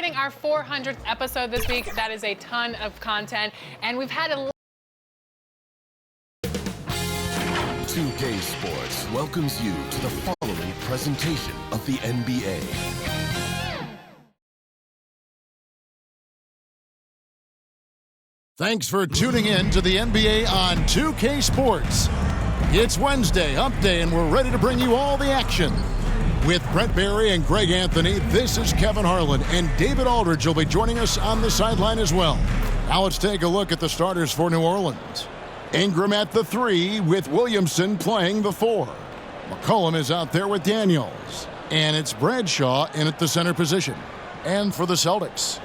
celebrating our 400th episode this week. That is a ton of content, and we've had a 2K Sports welcomes you to the following presentation of the NBA. Thanks for tuning in to the NBA on 2K Sports. It's Wednesday, Hump Day, and we're ready to bring you all the action. With Brent Barry and Greg Anthony, this is Kevin Harlan, and David Aldridge will be joining us on the sideline as well. Now let's take a look at the starters for New Orleans. Ingram at the 3 with Williamson playing the 4. McCollum is out there with Daniels. And it's Bradshaw in at the center position. And for the Celtics,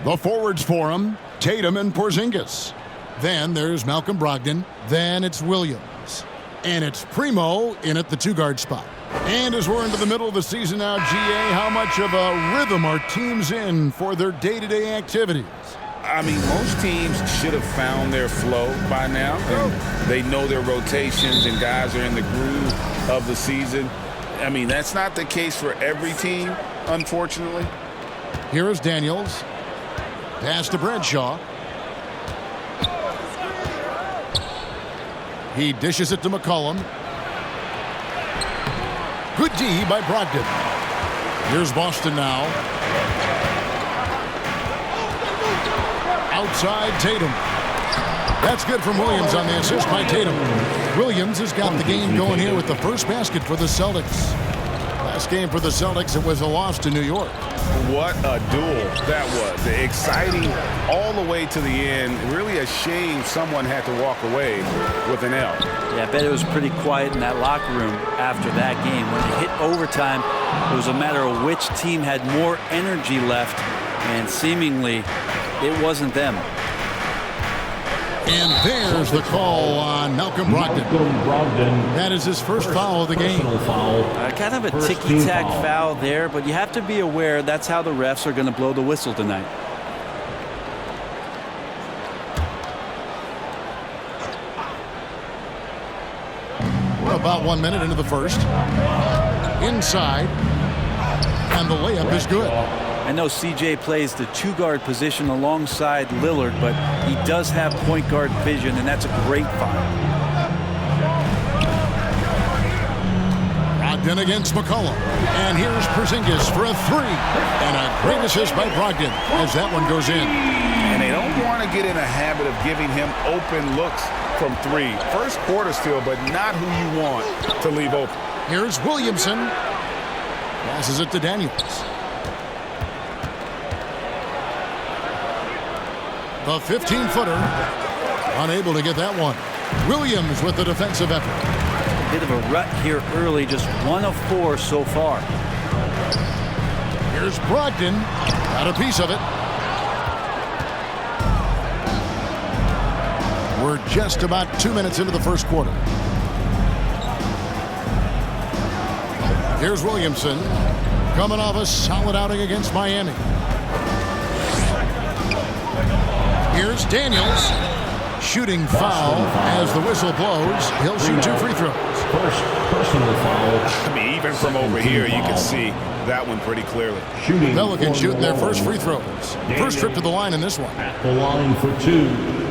the forwards for him, Tatum and Porzingis. Then there's Malcolm Brogdon. Then it's Williams. And it's Primo in at the 2-guard spot. And as we're into the middle of the season now, GA, how much of a rhythm are teams in for their day-to-day activities? I mean, most teams should have found their flow by now. And they know their rotations and guys are in the groove of the season. I mean, that's not the case for every team, unfortunately. Here is Daniels. Pass to Bradshaw. He dishes it to McCollum. Good D by Brogdon. Here's Boston now. Outside Tatum. That's good from Williams on the assist by Tatum. Williams has got the game going here with the first basket for the Celtics. Last game for the Celtics, it was a loss to New York. What a duel that was. Exciting all the way to the end. Really a shame someone had to walk away with an L. Yeah, I bet it was pretty quiet in that locker room after that game. When it hit overtime, it was a matter of which team had more energy left, and seemingly it wasn't them. And there's the call on Malcolm Brogdon. That is his first foul of the game. Kind of a ticky-tack foul there, but you have to be aware that's how the refs are going to blow the whistle tonight. We're about 1 minute into the first. Inside. And the layup is good. I know CJ plays the 2-guard position alongside Lillard, but he does have point guard vision, and that's a great find. Brogdon against McCollum. And here's Porzingis for a 3. And a great assist by Brogdon as that one goes in. And they don't want to get in a habit of giving him open looks from 3. First quarter still, but not who you want to leave open. Here's Williamson. Passes it to Daniels. The 15-footer, unable to get that one. Williams with the defensive effort. A bit of a rut here early, just 1 of 4 so far. Here's Brogdon, got a piece of it. We're just about 2 minutes into the first quarter. Here's Williamson, coming off a solid outing against Miami. Here's Daniels, shooting foul as the whistle blows. He'll shoot 2 free throws. First personal foul. I mean, even from over here, you can see that one pretty clearly. Pelicans shooting their first free throws. First trip to the line in this one. At the line for 2.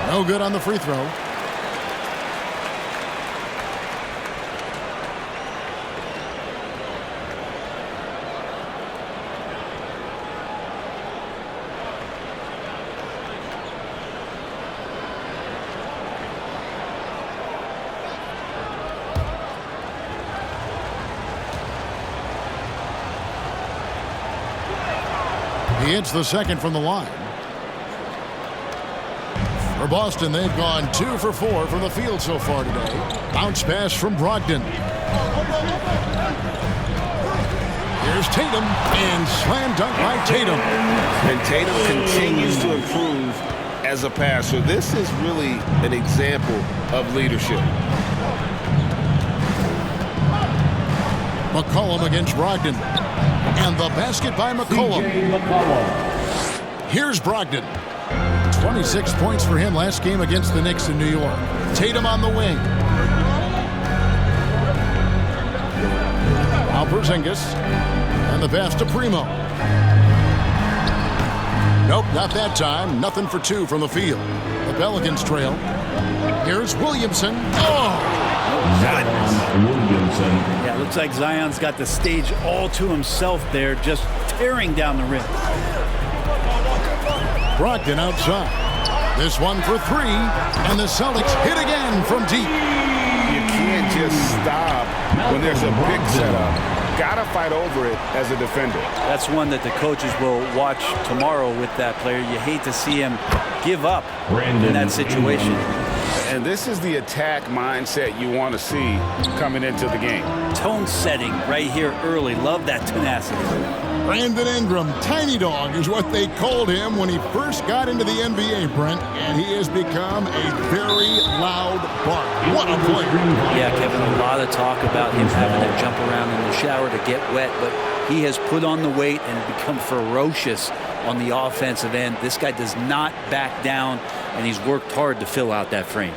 No good on the free throw. He hits the second from the line. For Boston, they've gone 2 for 4 from the field so far today. Bounce pass from Brogdon. Here's Tatum, and slam dunk by Tatum. And Tatum continues to improve as a passer. This is really an example of leadership. McCollum against Brogdon. And the basket by McCollum. C.J. McCollum. Here's Brogdon. 26 points for him last game against the Knicks in New York. Tatum on the wing. Now Porzingis. And the pass to Primo. Nope, not that time. Nothing for two from the field. The Pelicans trail. Here's Williamson. Oh! Zion Williamson. Yeah, it looks like Zion's got the stage all to himself there, just tearing down the rim. Brogdon outside. This one for three. And the Celtics hit again from deep. You can't just stop when there's a big setup. Gotta fight over it as a defender. That's one that the coaches will watch tomorrow with that player. You hate to see him give up in that situation. And this is the attack mindset you want to see coming into the game. Tone setting right here early. Love that tenacity. Brandon Ingram, Tiny Dog is what they called him when he first got into the NBA, Brent, and he has become a very loud bark. What a player. Yeah, Kevin, a lot of talk about him having to jump around in the shower to get wet, but he has put on the weight and become ferocious on the offensive end. This guy does not back down, and he's worked hard to fill out that frame.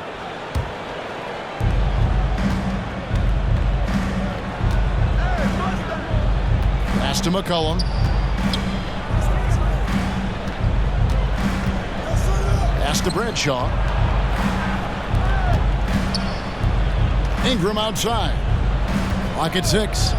Pass to McCollum. Pass to Bradshaw. Ingram outside. Clock at 6.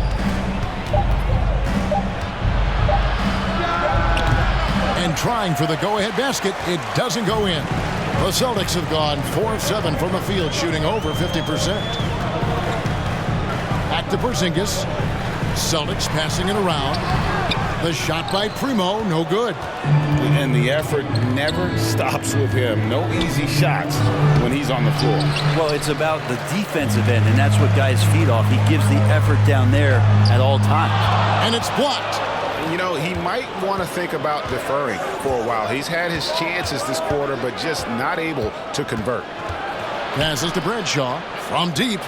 And trying for the go-ahead basket. It doesn't go in. The Celtics have gone 4 of 7 from the field, shooting over 50%. Back to Porzingis. Celtics passing it around. The shot by Primo, no good. And the effort never stops with him. No easy shots when he's on the floor. Well, it's about the defensive end, and that's what guys feed off. He gives the effort down there at all times. And it's blocked. You know, he might want to think about deferring for a while. He's had his chances this quarter, but just not able to convert. Passes to Bradshaw from deep.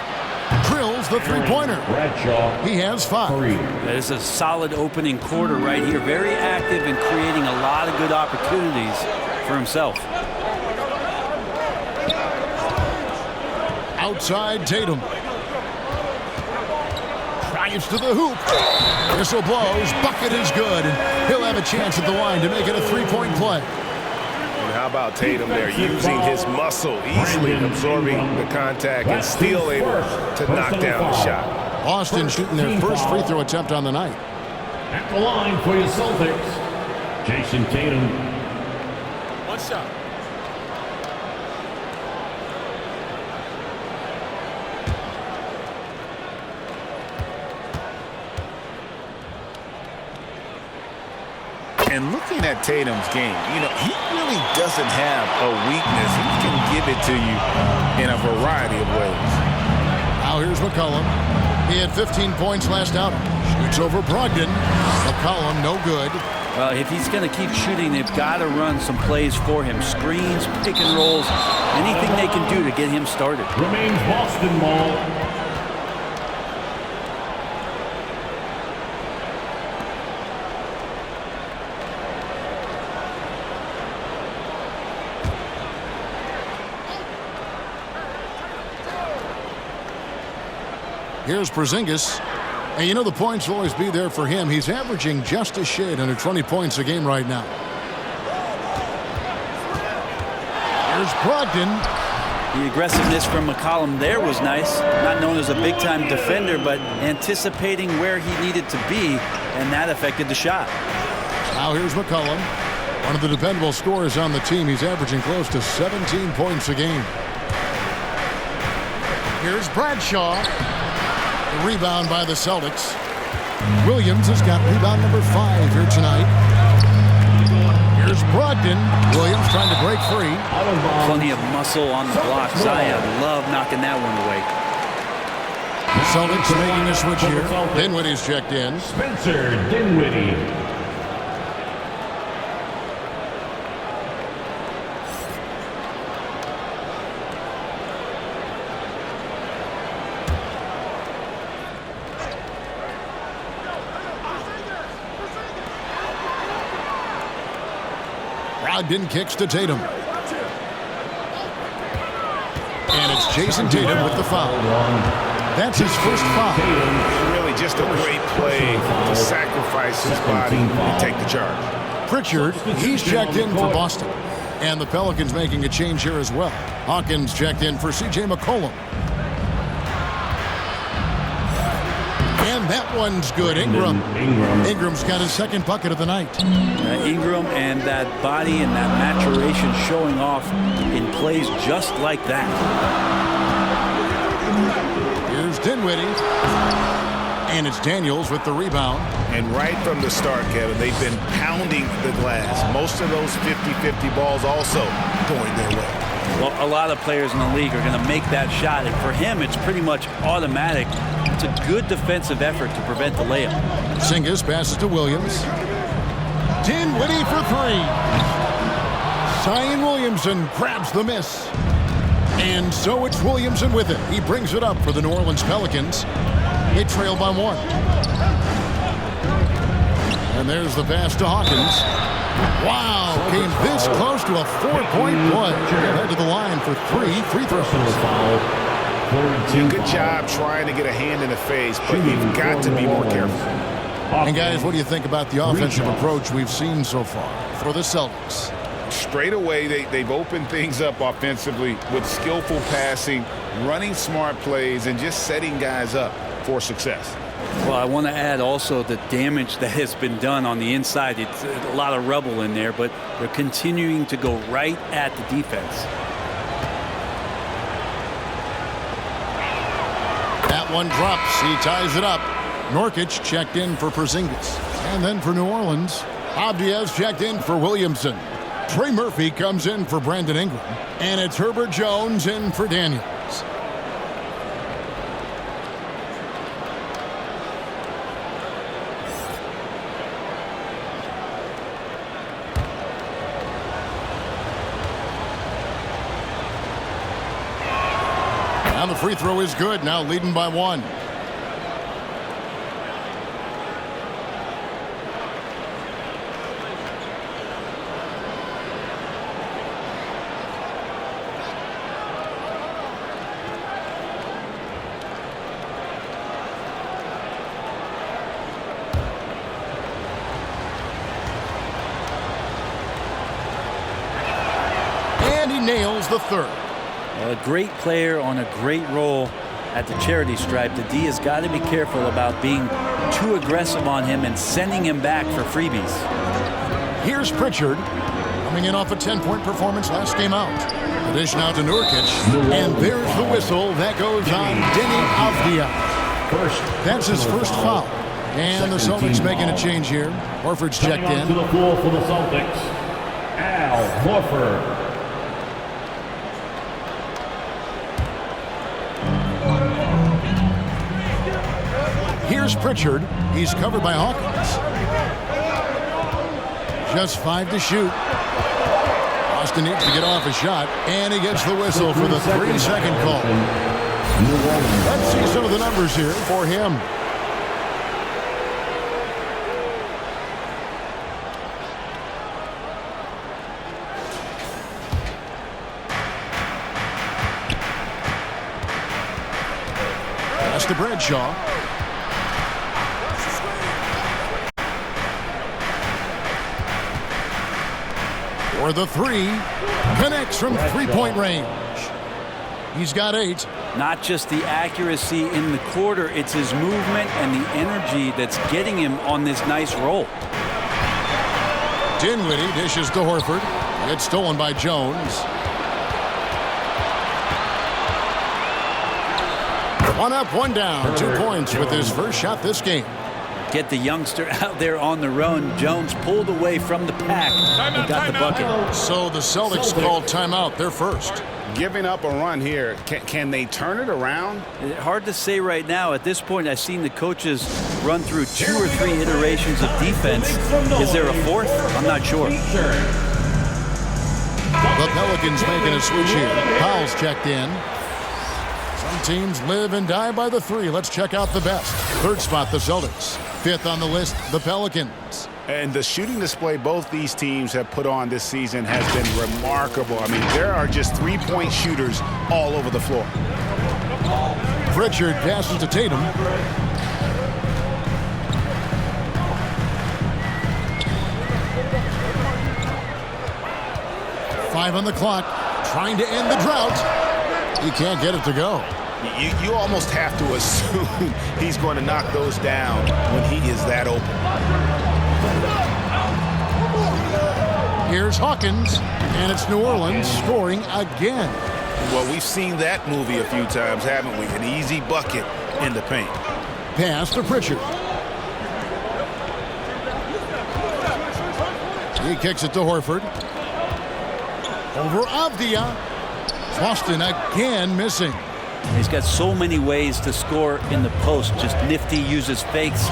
Drills the three-pointer. Bradshaw. He has 5. This is a solid opening quarter right here. Very active and creating a lot of good opportunities for himself. Outside Tatum. Drives to the hoop. Whistle blows. Bucket is good. And he'll have a chance at the line to make it a three-point play. And how about Tatum there, using his muscle, easily absorbing the contact and still able to knock down the shot. Boston shooting their first free throw attempt on the night. At the line for your Celtics, Jason Tatum. One shot. And looking at Tatum's game, you know, he really doesn't have a weakness. He can give it to you in a variety of ways. Now here's McCollum. He had 15 points last outing. Shoots over Brogdon. McCollum, no good. Well, if he's going to keep shooting, they've got to run some plays for him. Screens, pick and rolls, anything they can do to get him started. Remains Boston ball. Here's Porzingis. And you know the points will always be there for him. He's averaging just a shade under 20 points a game right now. Here's Brogdon. The aggressiveness from McCollum there was nice. Not known as a big-time defender, but anticipating where he needed to be, and that affected the shot. Now here's McCollum. One of the dependable scorers on the team. He's averaging close to 17 points a game. Here's Bradshaw. The rebound by the Celtics. Williams has got rebound number 5 here tonight. Here's Brogdon. Williams trying to break free. Plenty of muscle on the block. Zion love knocking that one away. Celtics making a switch here. Dinwiddie's checked in. Spencer Dinwiddie. Brogdon kicks to Tatum. And it's Jason Tatum with the foul. That's his first foul. Really just a great play to sacrifice his body and take the charge. Pritchard, he's checked in for Boston. And the Pelicans making a change here as well. Hawkins checked in for C.J. McCollum. And that one's good. Ingram's got his second bucket of the night. Ingram and that body and that maturation showing off in plays just like that. Here's Dinwiddie. And it's Daniels with the rebound. And right from the start, Kevin, they've been pounding the glass. Most of those 50-50 balls also going their way. Well, a lot of players in the league are going to make that shot, and for him, it's pretty much automatic. It's a good defensive effort to prevent the layup. Porzingis passes to Williams. Dinwiddie for three. Zion Williamson grabs the miss. And so it's Williamson with it. He brings it up for the New Orleans Pelicans. They trail by one. And there's the pass to Hawkins. Wow, came this close to a 4-point play. Head to the line for three free throws. Good job trying to get a hand in the face, but you've got to be more careful. And guys, what do you think about the offensive approach we've seen so far for the Celtics? Straight away, they've opened things up offensively with skillful passing, running smart plays, and just setting guys up for success. Well, I want to add also the damage that has been done on the inside. It's a lot of rubble in there, but they're continuing to go right at the defense. That one drops. He ties it up. Nurkic checked in for Porzingis. And then for New Orleans, Abdias checked in for Williamson. Trey Murphy comes in for Brandon Ingram. And it's Herbert Jones in for Daniels. Now the free throw is good. Now leading by one. And he nails the third. A great player on a great role at the charity stripe. The D has got to be careful about being too aggressive on him and sending him back for freebies. Here's Pritchard coming in off a 10-point performance last game out. The dish now to Nurkic. And there's the whistle. That goes on Denny Avdia. That's his first foul. And the Celtics making a change here. Horford's checked in. To the floor for the Celtics, Al Horford. Here's Pritchard. He's covered by Hawkins. Just 5 to shoot. Austin needs to get off a shot, and he gets the whistle for the 3-second call. Let's see some of the numbers here for him. Pass to Bradshaw. For the three, connects from three-point range. He's got 8. Not just the accuracy in the quarter, it's his movement and the energy that's getting him on this nice roll. Dinwiddie dishes to Horford. It's stolen by Jones. One up, one down. 2 points with his first shot this game. Get the youngster out there on the run. Jones pulled away from the pack and got the bucket. So the Celtics called timeout. They're first. Giving up a run here. Can they turn it around? Hard to say right now. At this point, I've seen the coaches run through 2 or 3 iterations of defense. Is there a fourth? I'm not sure. The Pelicans making a switch here. Powell's checked in. Some teams live and die by the 3. Let's check out the best. Third spot, the Celtics. 5th on the list, the Pelicans. And the shooting display both these teams have put on this season has been remarkable. I mean, there are just three-point shooters all over the floor. Pritchard passes to Tatum. Five on the clock, trying to end the drought. He can't get it to go. You almost have to assume he's going to knock those down when he is that open. Here's Hawkins, and it's New Orleans scoring again. Well, we've seen that movie a few times, haven't we? An easy bucket in the paint. Pass to Pritchard. He kicks it to Horford. Over Avdia. Boston again missing. He's got so many ways to score in the post. Just nifty, uses fakes.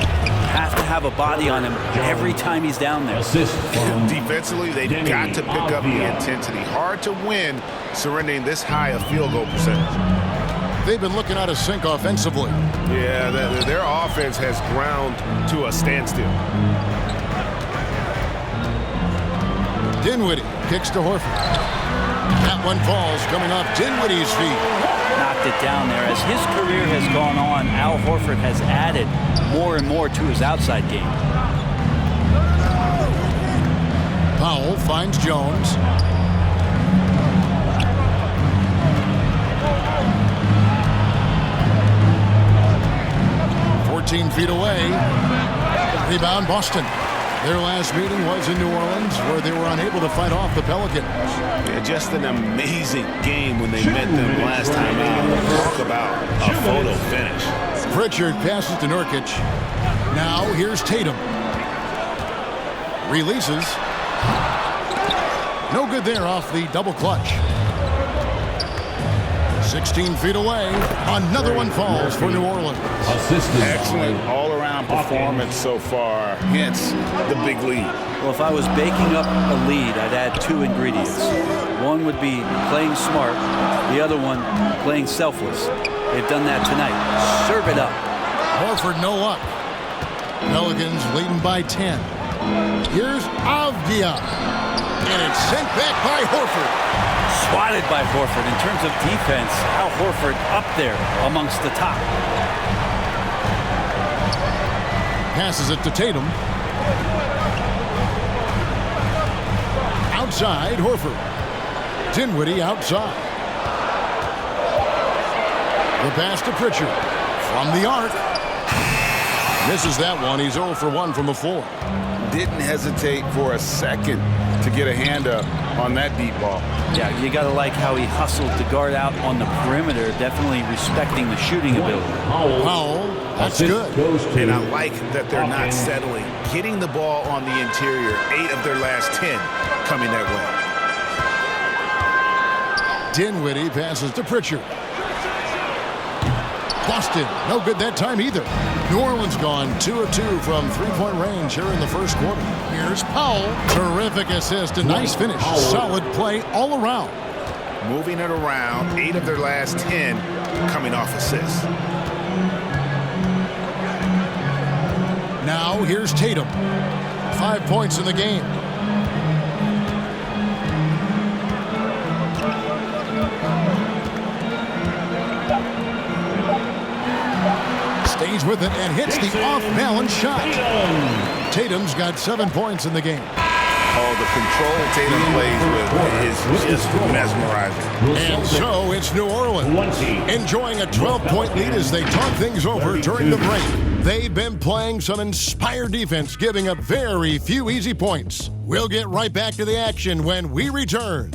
Have to have a body on him every time he's down there. Defensively, they've got to pick up the intensity. Hard to win surrendering this high a field goal percentage. They've been looking out of sync offensively. Yeah, their offense has ground to a standstill. Dinwiddie kicks to Horford. That one falls, coming off Dinwiddie's feet. Knocked it down there. As his career has gone on, Al Horford has added more and more to his outside game. Powell finds Jones. Feet away. Rebound Boston. Their last meeting was in New Orleans, where they were unable to fight off the Pelicans. Yeah, just an amazing game when they met them last time out. Talk about a photo finish. Pritchard passes to Nurkic. Now here's Tatum. Releases. No good there off the double clutch. 16 feet away. Another one falls for New Orleans. Excellent all-around performance so far, hence the big lead. Well, if I was baking up a lead, I'd add two ingredients. One would be playing smart. The other one, playing selfless. They've done that tonight. Serve it up. Horford, no luck. Pelicans leading by 10. Here's Avdia. And it's sent back by Horford. Swatted by Horford. In terms of defense, Al Horford up there amongst the top. Passes it to Tatum. Outside, Horford. Dinwiddie outside. The pass to Pritchard. From the arc. Misses that one. He's 0 for 1 from the floor. Didn't hesitate for a second to get a hand up on that deep ball. Yeah, you got to like how he hustled to guard out on the perimeter, definitely respecting the shooting ability. Powell, that's good. And I like that they're not settling. Getting the ball on the interior, 8 of their last 10 coming that way. Dinwiddie passes to Pritchard. Boston, no good that time either. New Orleans gone 2 of 2 from three-point range here in the first quarter. Here's Powell. Terrific assist, a nice finish. Solid play all around. Moving it around, 8 of their last 10 coming off assists. Now here's Tatum. 5 points in the game. Stays with it and hits the off-balance shot. Tatum's got 7 points in the game. Oh, the control Tatum plays with is just mesmerizing. And so it's New Orleans enjoying a 12-point lead as they talk things over during the break. They've been playing some inspired defense, giving up very few easy points. We'll get right back to the action when we return.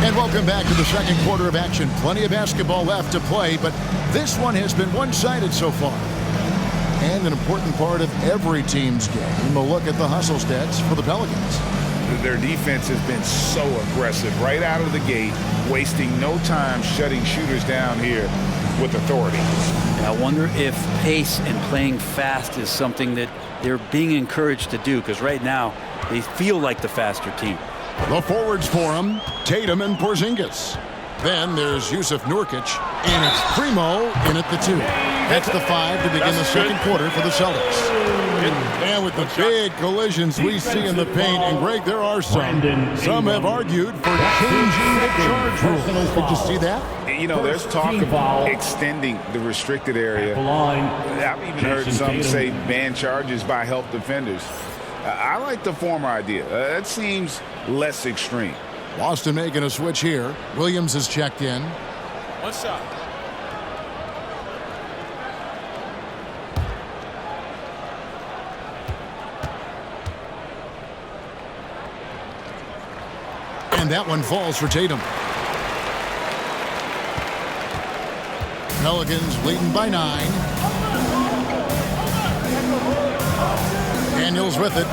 And welcome back to the second quarter of action. Plenty of basketball left to play, but this one has been one-sided so far. And an important part of every team's game, a look at the hustle stats for the Pelicans. Their defense has been so aggressive right out of the gate, wasting no time shutting shooters down here with authority. I wonder if pace and playing fast is something that they're being encouraged to do, because right now they feel like the faster team. The forwards for him, Tatum and Porzingis. Then there's Yusuf Nurkic, and it's Primo in at the 2. That's the 5 to begin the second quarter for the Celtics. And with the big collisions we see in the paint, and Greg, there are some. Some have argued for changing the charge rules. Did you see that? You know, there's talk about extending the restricted area. I've even heard some say ban charges by help defenders. I like the former idea. That seems less extreme. Boston making a switch here. Williams has checked in. One shot. And that one falls for Tatum. Pelicans leading by 9. Daniels with it.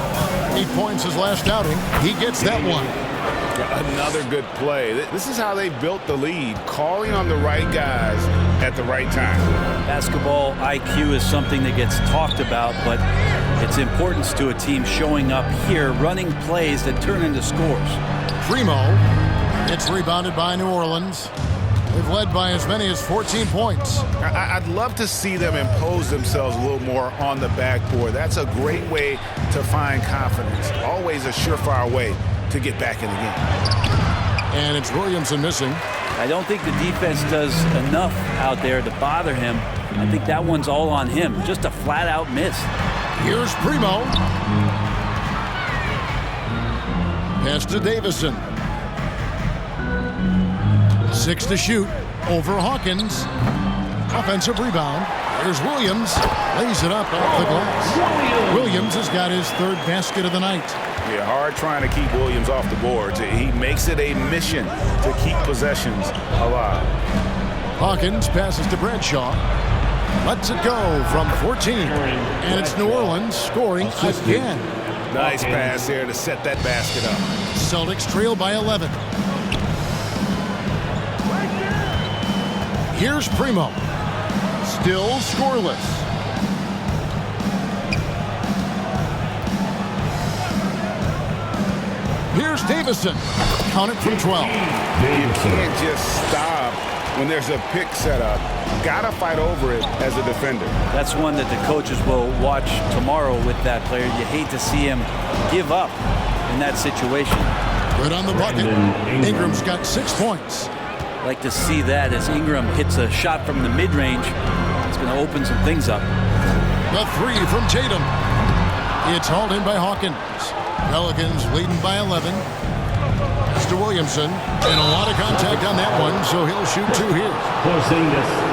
8 points his last outing. He gets that one. Another good play. This is how they built the lead, calling on the right guys at the right time. Basketball IQ is something that gets talked about, but its importance to a team showing up here, running plays that turn into scores. Primo. It's rebounded by New Orleans. They've led by as many as 14 points. I'd love to see them impose themselves a little more on the backboard. That's a great way to find confidence. Always a surefire way to get back in the game. And it's Williamson missing. I don't think the defense does enough out there to bother him. I think that one's all on him. Just a flat-out miss. Here's Primo. Pass to Davison. 6 to shoot over Hawkins. Offensive rebound. There's Williams. Lays it up off the glass. Williams has got his 3rd basket of the night. Yeah, hard trying to keep Williams off the boards. He makes it a mission to keep possessions alive. Hawkins passes to Bradshaw. Lets it go from 14. And it's New Orleans scoring again. Nice pass there to set that basket up. Celtics trail by 11. Here's Primo. Still scoreless. Here's Davison. Count it from 12. You can't just stop when there's a pick set up. Gotta fight over it as a defender. That's one that the coaches will watch tomorrow with that player. You hate to see him give up in that situation. Good on the bucket. Ingram's got 6 points. Like to see that as Ingram hits a shot from the mid-range. It's going to open some things up. The 3 from Tatum. It's hauled in by Hawkins. Pelicans leading by 11. Mr. Williamson. And a lot of contact on that one, so he'll shoot 2 here. Porzingis,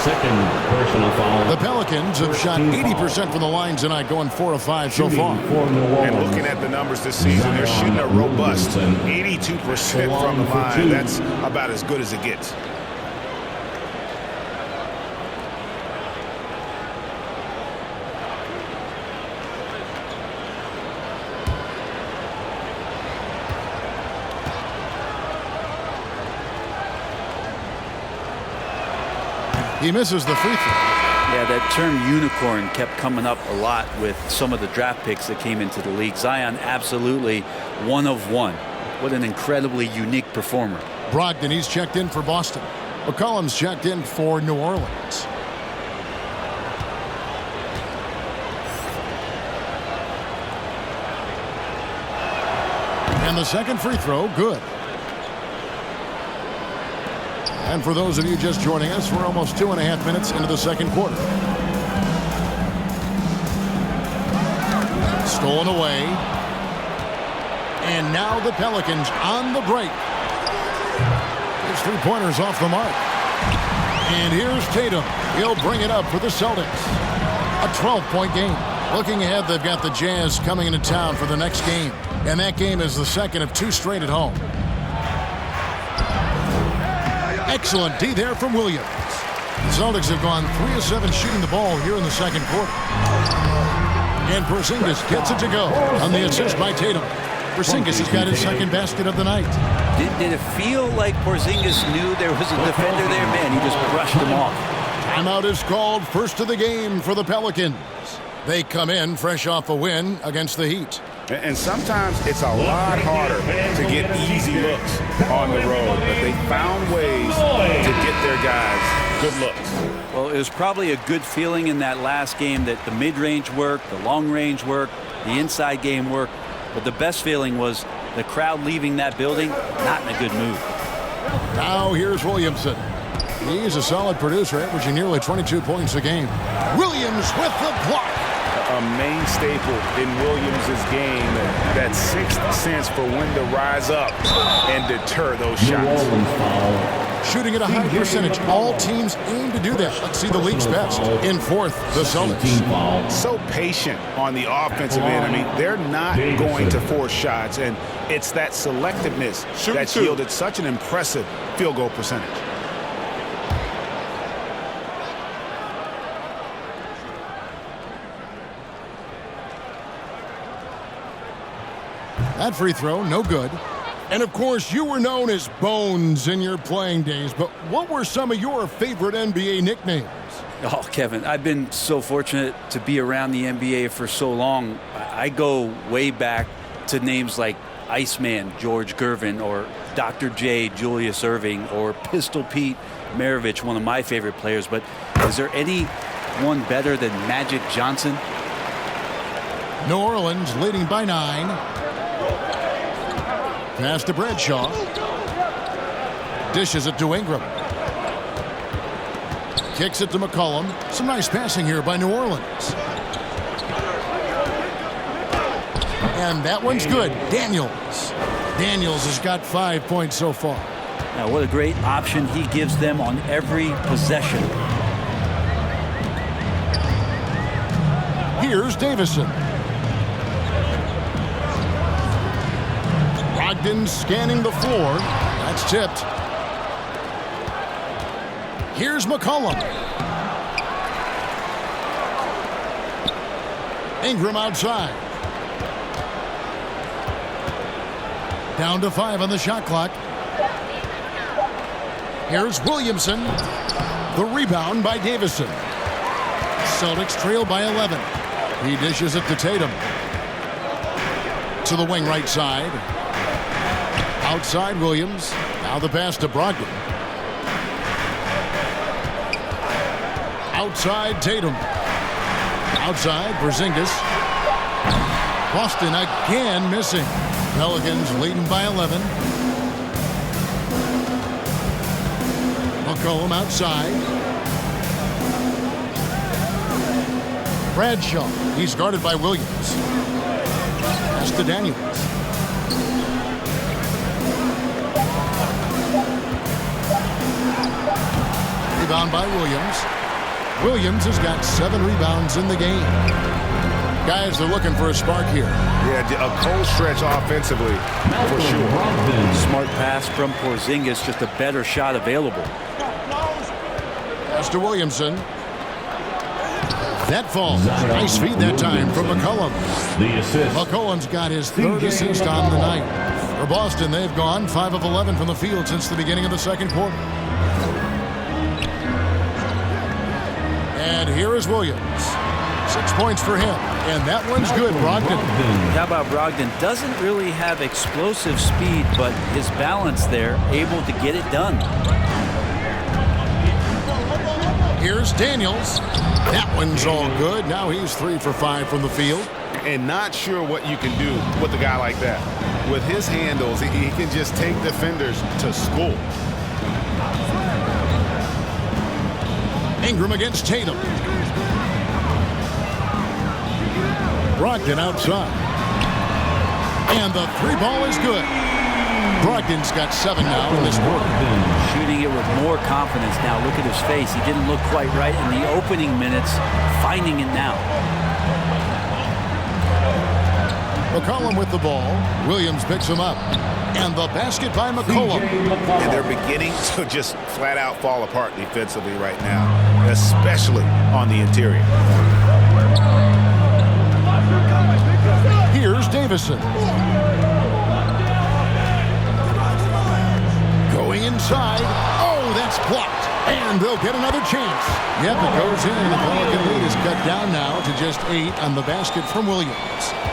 2nd personal foul. The Pelicans have shot 80% from the line tonight, going 4 of 5 so far. And looking at the numbers this season, they're shooting a robust 82% from the line. That's about as good as it gets. He misses the free throw. Yeah, that term unicorn kept coming up a lot with some of the draft picks that came into the league. Zion, absolutely one of one. What an incredibly unique performer. Brogdon, he's checked in for Boston. McCollum's checked in for New Orleans. And the second free throw, good. And for those of you just joining us, we're almost 2.5 minutes into the second quarter. Stolen away. And now the Pelicans on the break. His 3-pointers off the mark. And here's Tatum. He'll bring it up for the Celtics. A 12-point game. Looking ahead, they've got the Jazz coming into town for the next game. And that game is the second of 2 straight at home. Excellent D there from Williams. The Celtics have gone 3 of 7 shooting the ball here in the second quarter. And Porzingis gets it to go on the assist by Tatum. Porzingis has got his second basket of the night. Did it feel like Porzingis knew there was a defender there? Man, he just brushed him off. Timeout is called, first of the game for the Pelicans. They come in fresh off a win against the Heat. And sometimes it's a lot harder to get easy looks on the road, but they found ways to get their guys good looks. Well, it was probably a good feeling in that last game that the mid-range worked, the long-range worked, the inside game worked, but the best feeling was the crowd leaving that building not in a good mood. Now here's Williamson. He's a solid producer, averaging nearly 22 points a game. Williams with the block. A main staple in Williams' game, that sixth sense for when to rise up and deter those shots. Shooting at a high percentage. All teams aim to do that. Let's see the league's best. In fourth, the Celtics. So patient on the offensive end. I mean, they're not going to force shots, and it's that selectiveness that's yielded such an impressive field goal percentage. That free throw, no good. And of course, you were known as Bones in your playing days, but what were some of your favorite NBA nicknames? Oh, Kevin, I've been so fortunate to be around the NBA for so long. I go way back to names like Iceman, George Gervin, or Dr. J, Julius Erving, or Pistol Pete Maravich, one of my favorite players. But is there anyone better than Magic Johnson? New Orleans leading by 9. Pass to Bradshaw. Dishes it to Ingram. Kicks it to McCollum. Some nice passing here by New Orleans. And that one's good. Daniels. Daniels has got 5 points so far. Now, what a great option he gives them on every possession. Here's Davison. Brogdon scanning the floor. That's tipped. Here's McCollum. Ingram outside. Down to 5 on the shot clock. Here's Williamson. The rebound by Davison. Celtics trail by 11. He dishes it to Tatum. To the wing right side. Outside Williams. Now the pass to Brogdon. Outside Tatum. Outside Porzingis. Boston again missing. Pelicans leading by 11. McCollum outside. Bradshaw. He's guarded by Williams. Pass to Daniels. Rebound by Williams. Williams has got 7 rebounds in the game. Guys, they're looking for a spark here. Yeah, a cold stretch offensively, for sure. Smart pass from Porzingis, just a better shot available. Pass to Williamson. That falls. Nice feed that time from McCollum. The assist. McCollum's got his 3rd assist on the night. For Boston, they've gone 5 of 11 from the field since the beginning of the second quarter. And here is Williams. 6 points for him. And that one's good, Brogdon. How about Brogdon? Doesn't really have explosive speed, but his balance there, able to get it done. Here's Daniels. That one's all good. Now he's 3 for 5 from the field. And not sure what you can do with a guy like that. With his handles, he can just take defenders to school. Ingram against Tatum. Brogdon outside. And the 3 ball is good. Brogdon's got 7 now in this quarter. Shooting it with more confidence now. Look at his face. He didn't look quite right in the opening minutes. Finding it now. McCollum with the ball. Williams picks him up. And the basket by McCollum. And they're beginning to just flat out fall apart defensively right now, especially on the interior. Here's Davison. outside. Oh, that's blocked. And they'll get another chance. Yep, it goes in. The Pelican lead is cut down now to just 8 on the basket from Williams.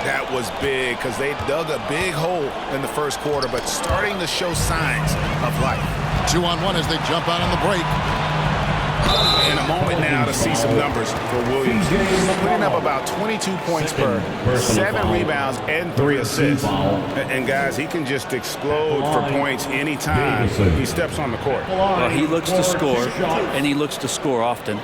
That was big because they dug a big hole in the first quarter, but starting to show signs of life. 2-on-1 as they jump out on the break. In a moment now to see some numbers for Williams. Putting up about 22 points per 7 rebounds and 3 assists. And guys, he can just explode for points anytime he steps on the court. Well, he looks to score, and he looks to score often.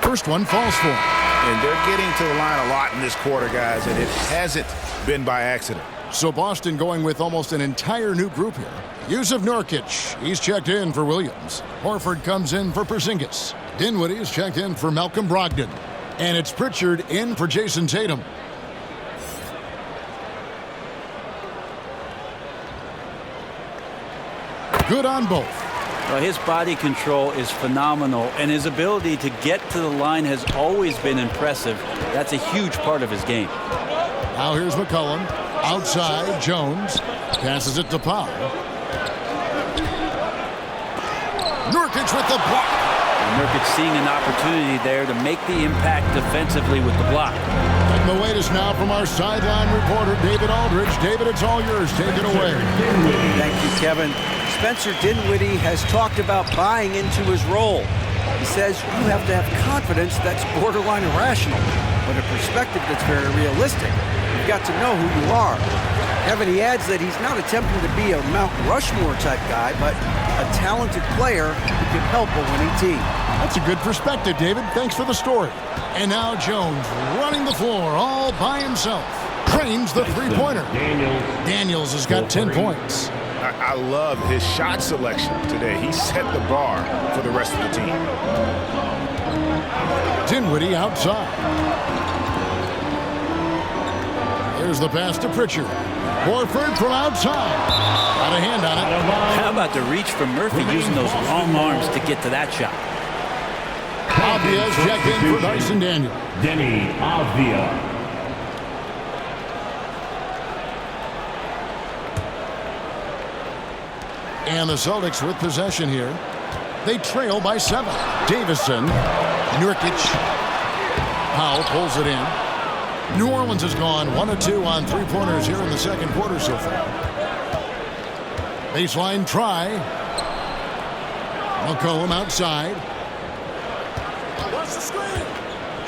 First one falls for him. And they're getting to the line a lot in this quarter, guys, and it hasn't been by accident. So Boston going with almost an entire new group here. Yusuf Nurkic, he's checked in for Williams. Horford comes in for Porzingis. Dinwiddie is checked in for Malcolm Brogdon. And it's Pritchard in for Jason Tatum. Good on both. Well, his body control is phenomenal, and his ability to get to the line has always been impressive. That's a huge part of his game. Now here's McCollum. Outside, Jones. Passes it to Powell. Nurkic with the block. Nurkic seeing an opportunity there to make the impact defensively with the block. Taking the latest now from our sideline reporter, David Aldridge. David, it's all yours. Take it away. Thank you, Kevin. Spencer Dinwiddie has talked about buying into his role. He says you have to have confidence that's borderline irrational, but a perspective that's very realistic. You've got to know who you are. Kevin, he adds that he's not attempting to be a Mount Rushmore type guy, but a talented player who can help a winning team. That's a good perspective, David. Thanks for the story. And now Jones running the floor all by himself. Trains the three-pointer. Daniels has got 10 points. I love his shot selection today. He set the bar for the rest of the team. Dinwiddie outside. There's the pass to Pritchard. Horford from outside. Got a hand on it. How about the reach from Murphy using those long arms to get to that shot? Avia's checked in for Dyson Daniel. Denny Avdia. And the Celtics with possession here. They trail by 7. Davison. Nurkic. Powell pulls it in. New Orleans has gone 1 of 2 on three-pointers here in the second quarter so far. Baseline try. McCollum outside.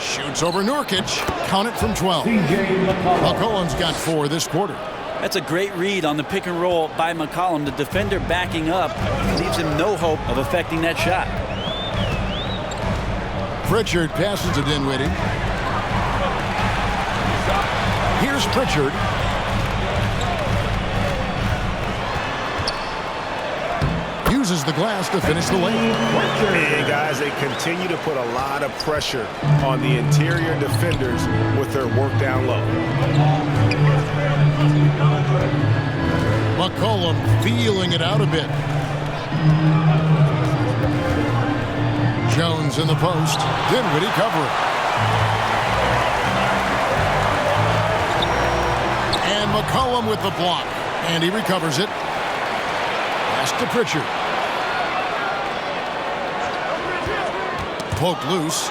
Shoots over Nurkic. Count it from 12. McCollum's got 4 this quarter. That's a great read on the pick and roll by McCollum. The defender backing up leaves him no hope of affecting that shot. Pritchard passes to Dinwiddie. Here's Pritchard. Uses the glass to finish the lane. And guys, they continue to put a lot of pressure on the interior defenders with their work down low. McCollum feeling it out a bit. Jones in the post. Dinwiddie covering. And McCollum with the block. And he recovers it. Pass to Pritchard. Poked loose.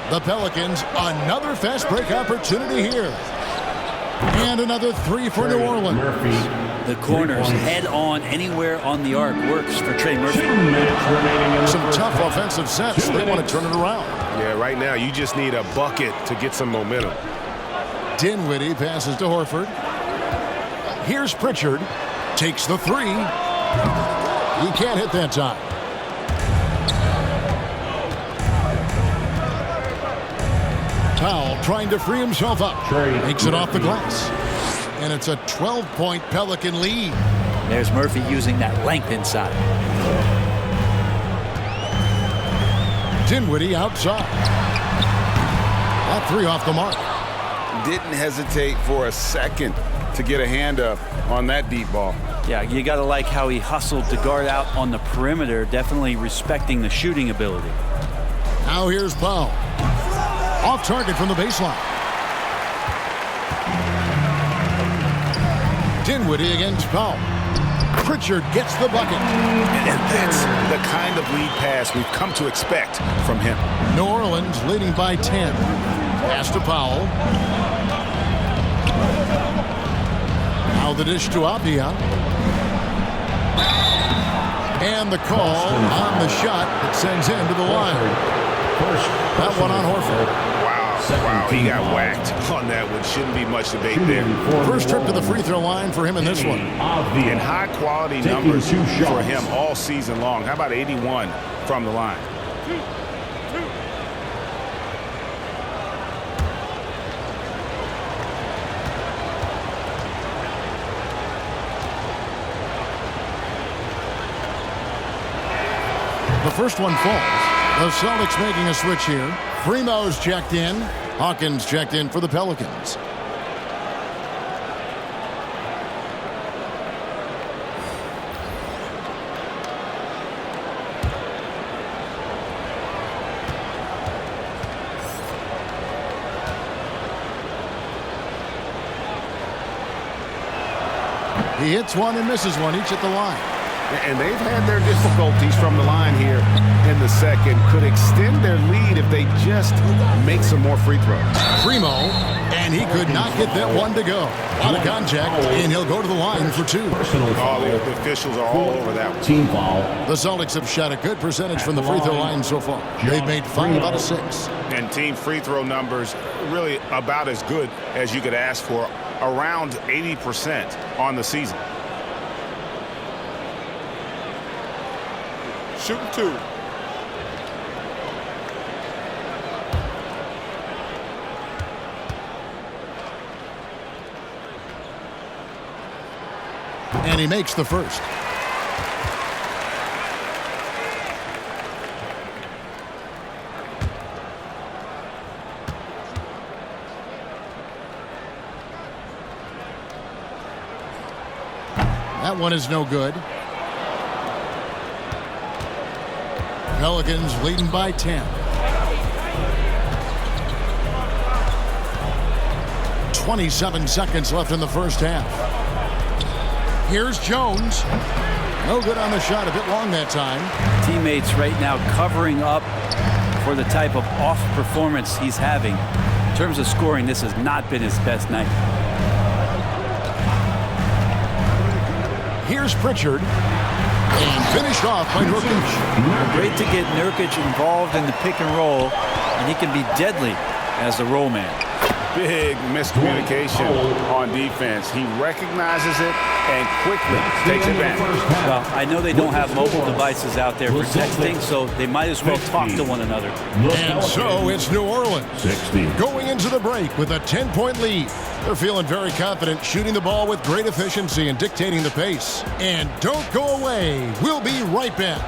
The Pelicans, another fast break opportunity here. And another 3 for New Orleans. The corners head on anywhere on the arc works for Trey Murphy. Some tough offensive sets. They want to turn it around. Yeah, right now you just need a bucket to get some momentum. Dinwiddie passes to Horford. Here's Pritchard. Takes the 3. He can't hit that time. Powell trying to free himself up. Makes it off the glass. And it's a 12-point Pelican lead. There's Murphy using that length inside. Dinwiddie outside. That 3 off the mark. Didn't hesitate for a second to get a hand up on that deep ball. Yeah, you got to like how he hustled to guard out on the perimeter, definitely respecting the shooting ability. Now here's Powell. Off target from the baseline. Dinwiddie against Powell. Pritchard gets the bucket. And that's the kind of lead pass we've come to expect from him. New Orleans leading by 10. Pass to Powell. Now the dish to Apia. And the call on the shot that sends him to the line. That one on Horford. Wow, he got whacked on that one. Shouldn't be much debate there. First trip to the free throw line for him in this one. And high-quality numbers for him all season long. How about 81 from the line? The first one falls. The Celtics making a switch here. Primo's checked in. Hawkins checked in for the Pelicans. He hits one and misses one, each at the line. And they've had their difficulties from the line here in the second. Could extend their lead if they just make some more free throws. Primo, and he could not get that one to go. A lot of contact, and he'll go to the line for two. Oh, the officials are all over that one. Team foul. The Celtics have shot a good percentage from the free throw line so far. They've made 5 out of 6. And team free throw numbers really about as good as you could ask for. Around 80% on the season. Shooting 2. And he makes the first. That one is no good. Pelicans leading by 10. 27 seconds left in the first half. Here's Jones. No good on the shot, a bit long that time. Teammates right now covering up for the type of off performance he's having. In terms of scoring, this has not been his best night. Here's Pritchard. And finished off by Nurkic. Great to get Nurkic involved in the pick and roll, and he can be deadly as the roll man. Big miscommunication on defense. He recognizes it and quickly takes advantage. Well, I know they don't have mobile devices out there for texting, so they might as well talk to one another. And so it's New Orleans going into the break with a 10-point lead. They're feeling very confident, shooting the ball with great efficiency and dictating the pace. And don't go away. We'll be right back.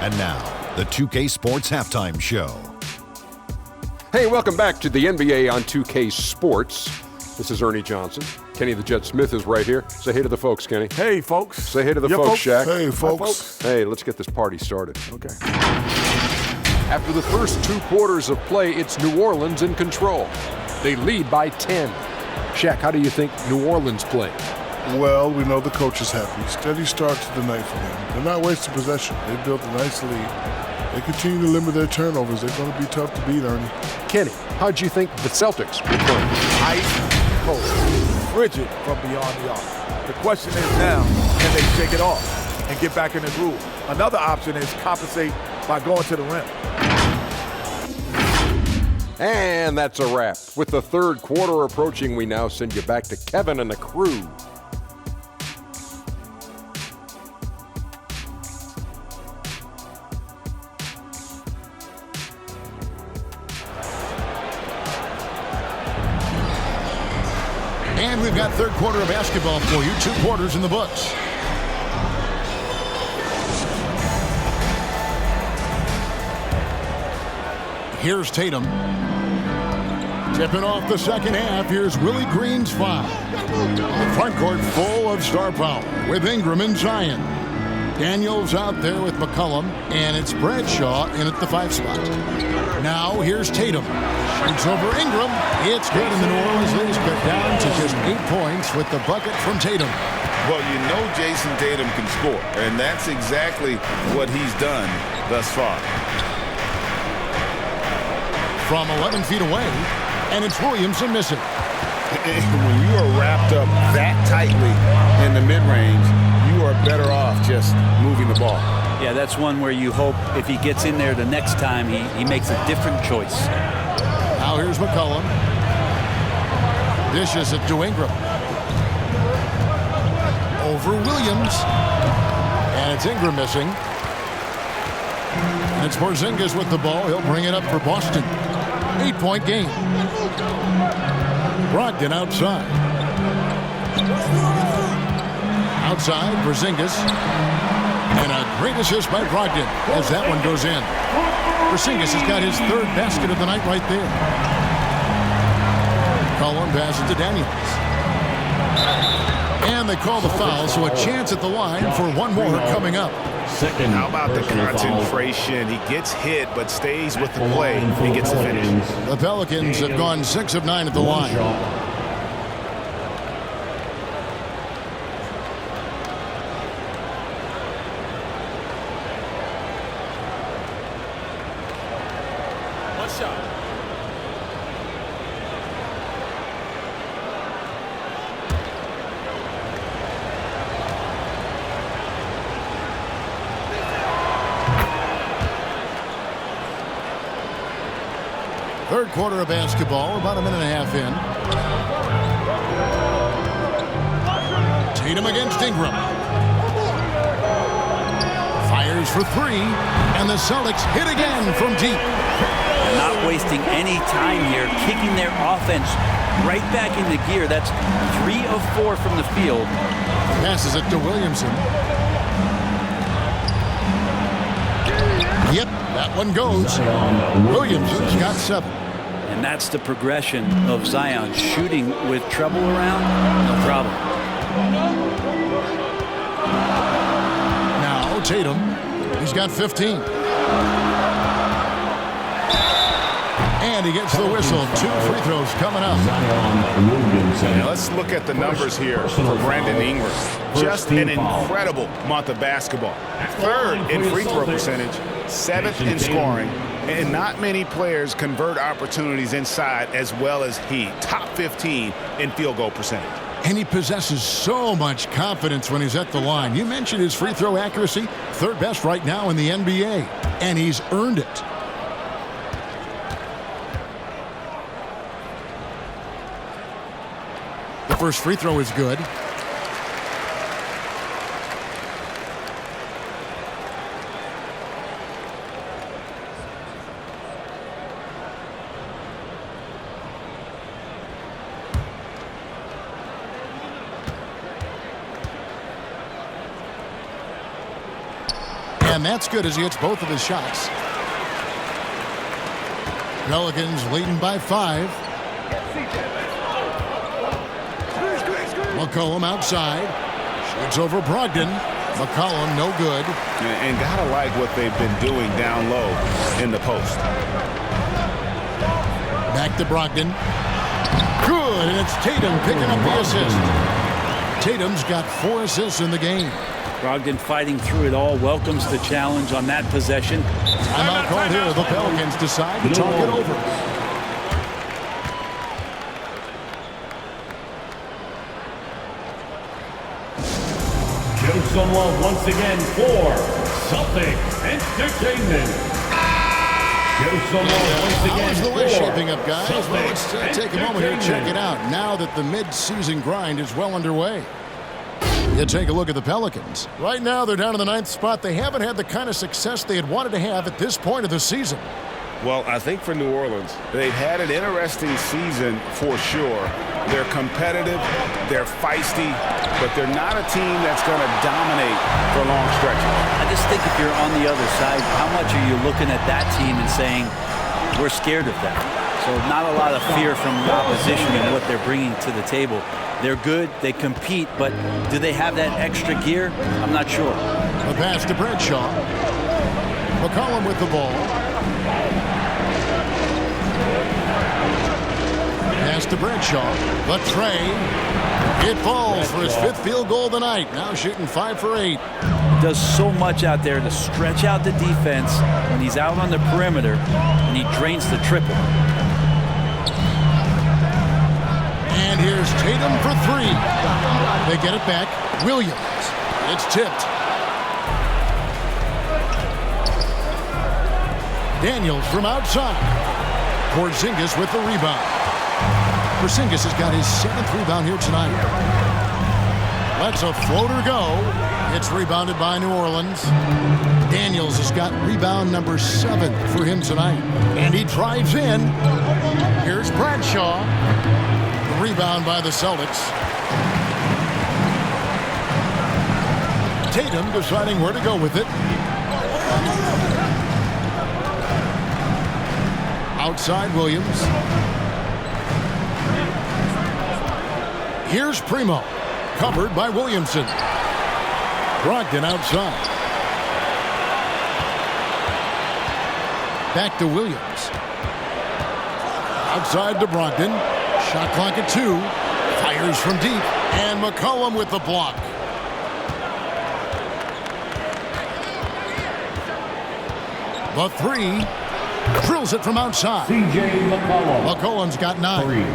And now, the 2K Sports Halftime Show. Hey, welcome back to the NBA on 2K Sports. This is Ernie Johnson. Kenny the Jet Smith is right here. Say hey to the folks, Kenny. Hey, folks. Say hey to the folks, Shaq. Hey, folks. Hey, let's get this party started. Okay. After the first 2 quarters of play, it's New Orleans in control. They lead by 10. Shaq, how do you think New Orleans played? Well, we know the coach is happy. Steady start to the night for them. They're not wasting possession. They built a nice lead. They continue to limit their turnovers. They're going to be tough to beat, Ernie. Kenny, how'd you think the Celtics were playing? Ice cold. Frigid from beyond the arc. The question is now, can they shake it off and get back in the groove? Another option is compensate by going to the rim. And that's a wrap. With the third quarter approaching, we now send you back to Kevin and the crew. And we've got third quarter of basketball for you. 2 quarters in the books. Here's Tatum. Tipping off the second half. Here's Willie Green's foul. The front court full of star power with Ingram and Zion. Daniels out there with McCollum, and it's Bradshaw in at the 5 spot. Now here's Tatum. Shoots over Ingram. It's good, and the New Orleans leads cut down to just 8 points with the bucket from Tatum. Well, you know Jason Tatum can score, and that's exactly what he's done thus far. From 11 feet away, and it's Williamson missing. When you are wrapped up that tightly in the mid-range, you are better off just moving the ball. Yeah, that's one where you hope if he gets in there the next time, he makes a different choice. Now here's McCollum. Dishes it to Ingram. Over Williams. And it's Ingram missing. And it's Porzingis with the ball. He'll bring it up for Boston. 8-point game. Brogdon outside. Outside, Porzingis. And a great assist by Brogdon as that one goes in. Porzingis has got his 3rd basket of the night right there. Collin passes to Daniels. And they call the foul, so a chance at the line for one more coming up. How about the concentration? He gets hit, but stays with the play and gets the finish. The Pelicans have gone 6 of 9 at the line. Third quarter of basketball, about a minute and a half in. Tatum against Ingram. Fires for 3, and the Celtics hit again from deep. They're not wasting any time here, kicking their offense right back into gear. That's 3 of 4 from the field. Passes it to Williamson. Yep, that one goes. Williamson's got 7. And that's the progression of Zion. Shooting with trouble around, no problem. Now Tatum, he's got 15. And he gets the whistle. 2 free throws coming up. Now let's look at the numbers here for Brandon Ingram. Just an incredible month of basketball. 3rd in free throw percentage, 7th in scoring, and not many players convert opportunities inside as well as he. Top 15 in field goal percentage. And he possesses so much confidence when he's at the line. You mentioned his free throw accuracy, 3rd best right now in the NBA, and he's earned it. The first free throw is good. And that's good as he hits both of his shots. Pelicans leading by 5. McCollum outside. Shoots over Brogdon. McCollum no good. And gotta like what they've been doing down low in the post. Back to Brogdon. Good, and it's Tatum picking up the assist. Tatum's got 4 assists in the game. Brogdon fighting through it all, welcomes the challenge on that possession. Timeout called here. The Pelicans decide to talk it over. Show some love once again for Celtics Entertainment. Show some love once again. How's the West shaping up, guys? Celtics Well, let's take a moment here and check it out now that the mid-season grind is well underway. You take a look at the Pelicans. Right now, they're down in the 9th spot. They haven't had the kind of success they had wanted to have at this point of the season. Well, I think for New Orleans, they've had an interesting season for sure. They're competitive, they're feisty, but they're not a team that's going to dominate for long stretches. I just think if you're on the other side, how much are you looking at that team and saying, we're scared of them? So not a lot of fear from the opposition and what they're bringing to the table. They're good, they compete, but do they have that extra gear? I'm not sure. The pass to Bradshaw. McCollum with the ball. Pass to Bradshaw. The tray. It falls for his 5th field goal of the night. Now shooting 5 for 8. Does so much out there to stretch out the defense when he's out on the perimeter, and he drains the triple. And here's Tatum for 3. They get it back. Williams. It's tipped. Daniels from outside. Porzingis with the rebound. Porzingis has got his 7th rebound here tonight. Lets a floater go. It's rebounded by New Orleans. Daniels has got rebound number 7 for him tonight. And he drives in. Here's Bradshaw. The rebound by the Celtics. Tatum deciding where to go with it. Outside Williams. Here's Primo. Covered by Williamson. Brogdon outside. Back to Williams. Outside to Brogdon. Shot clock at 2. Fires from deep. And McCollum with the block. The 3. Drills it from outside. McCollum's got 9.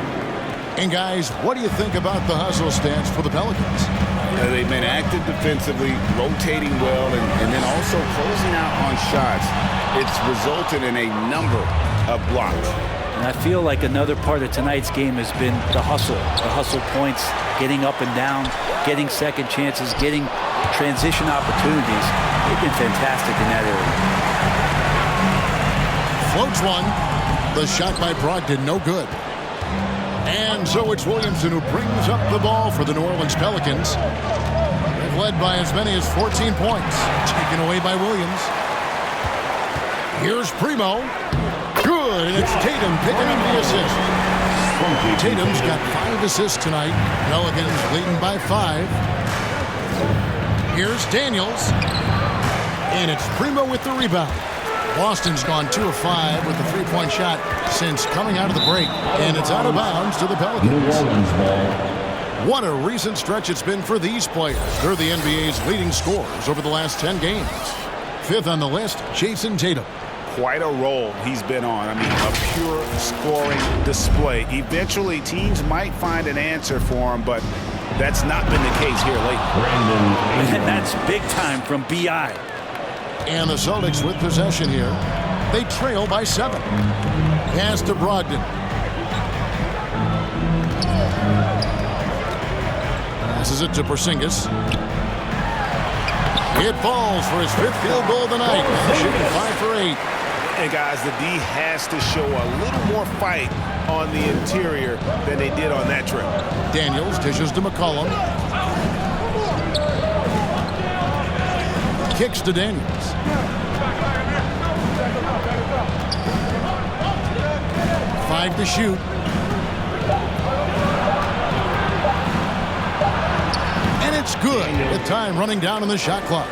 And guys, what do you think about the hustle stance for the Pelicans? They've been active defensively, rotating well, and then also closing out on shots. It's resulted in a number of blocks. And I feel like another part of tonight's game has been the hustle points, getting up and down, getting second chances, getting transition opportunities. They've been fantastic in that area. Floats one. The shot by Brogdon, no good. And so it's Williamson who brings up the ball for the New Orleans Pelicans. They've led by as many as 14 points. Taken away by Williams. Here's Primo. Good, and it's Tatum picking up the assist. Tatum's got 5 assists tonight. Pelicans leading by 5. Here's Daniels. And it's Primo with the rebound. Boston's gone 2 of 5 with the 3-point shot since coming out of the break. And it's out of bounds to the Pelicans. What a recent stretch it's been for these players. They're the NBA's leading scorers over the last 10 games. 5th on the list, Jason Tatum. Quite a role he's been on. I mean, a pure scoring display. Eventually, teams might find an answer for him, but that's not been the case here lately. And that's big time from B.I. And the Celtics with possession here. They trail by 7. Pass to Brogdon. Passes it to Porzingis. It falls for his 5th field goal of the night. Shooting 5 for 8. And guys, the D has to show a little more fight on the interior than they did on that trip. Daniels dishes to McCollum. Kicks to Daniels. Five to shoot. And it's good. The time running down on the shot clock.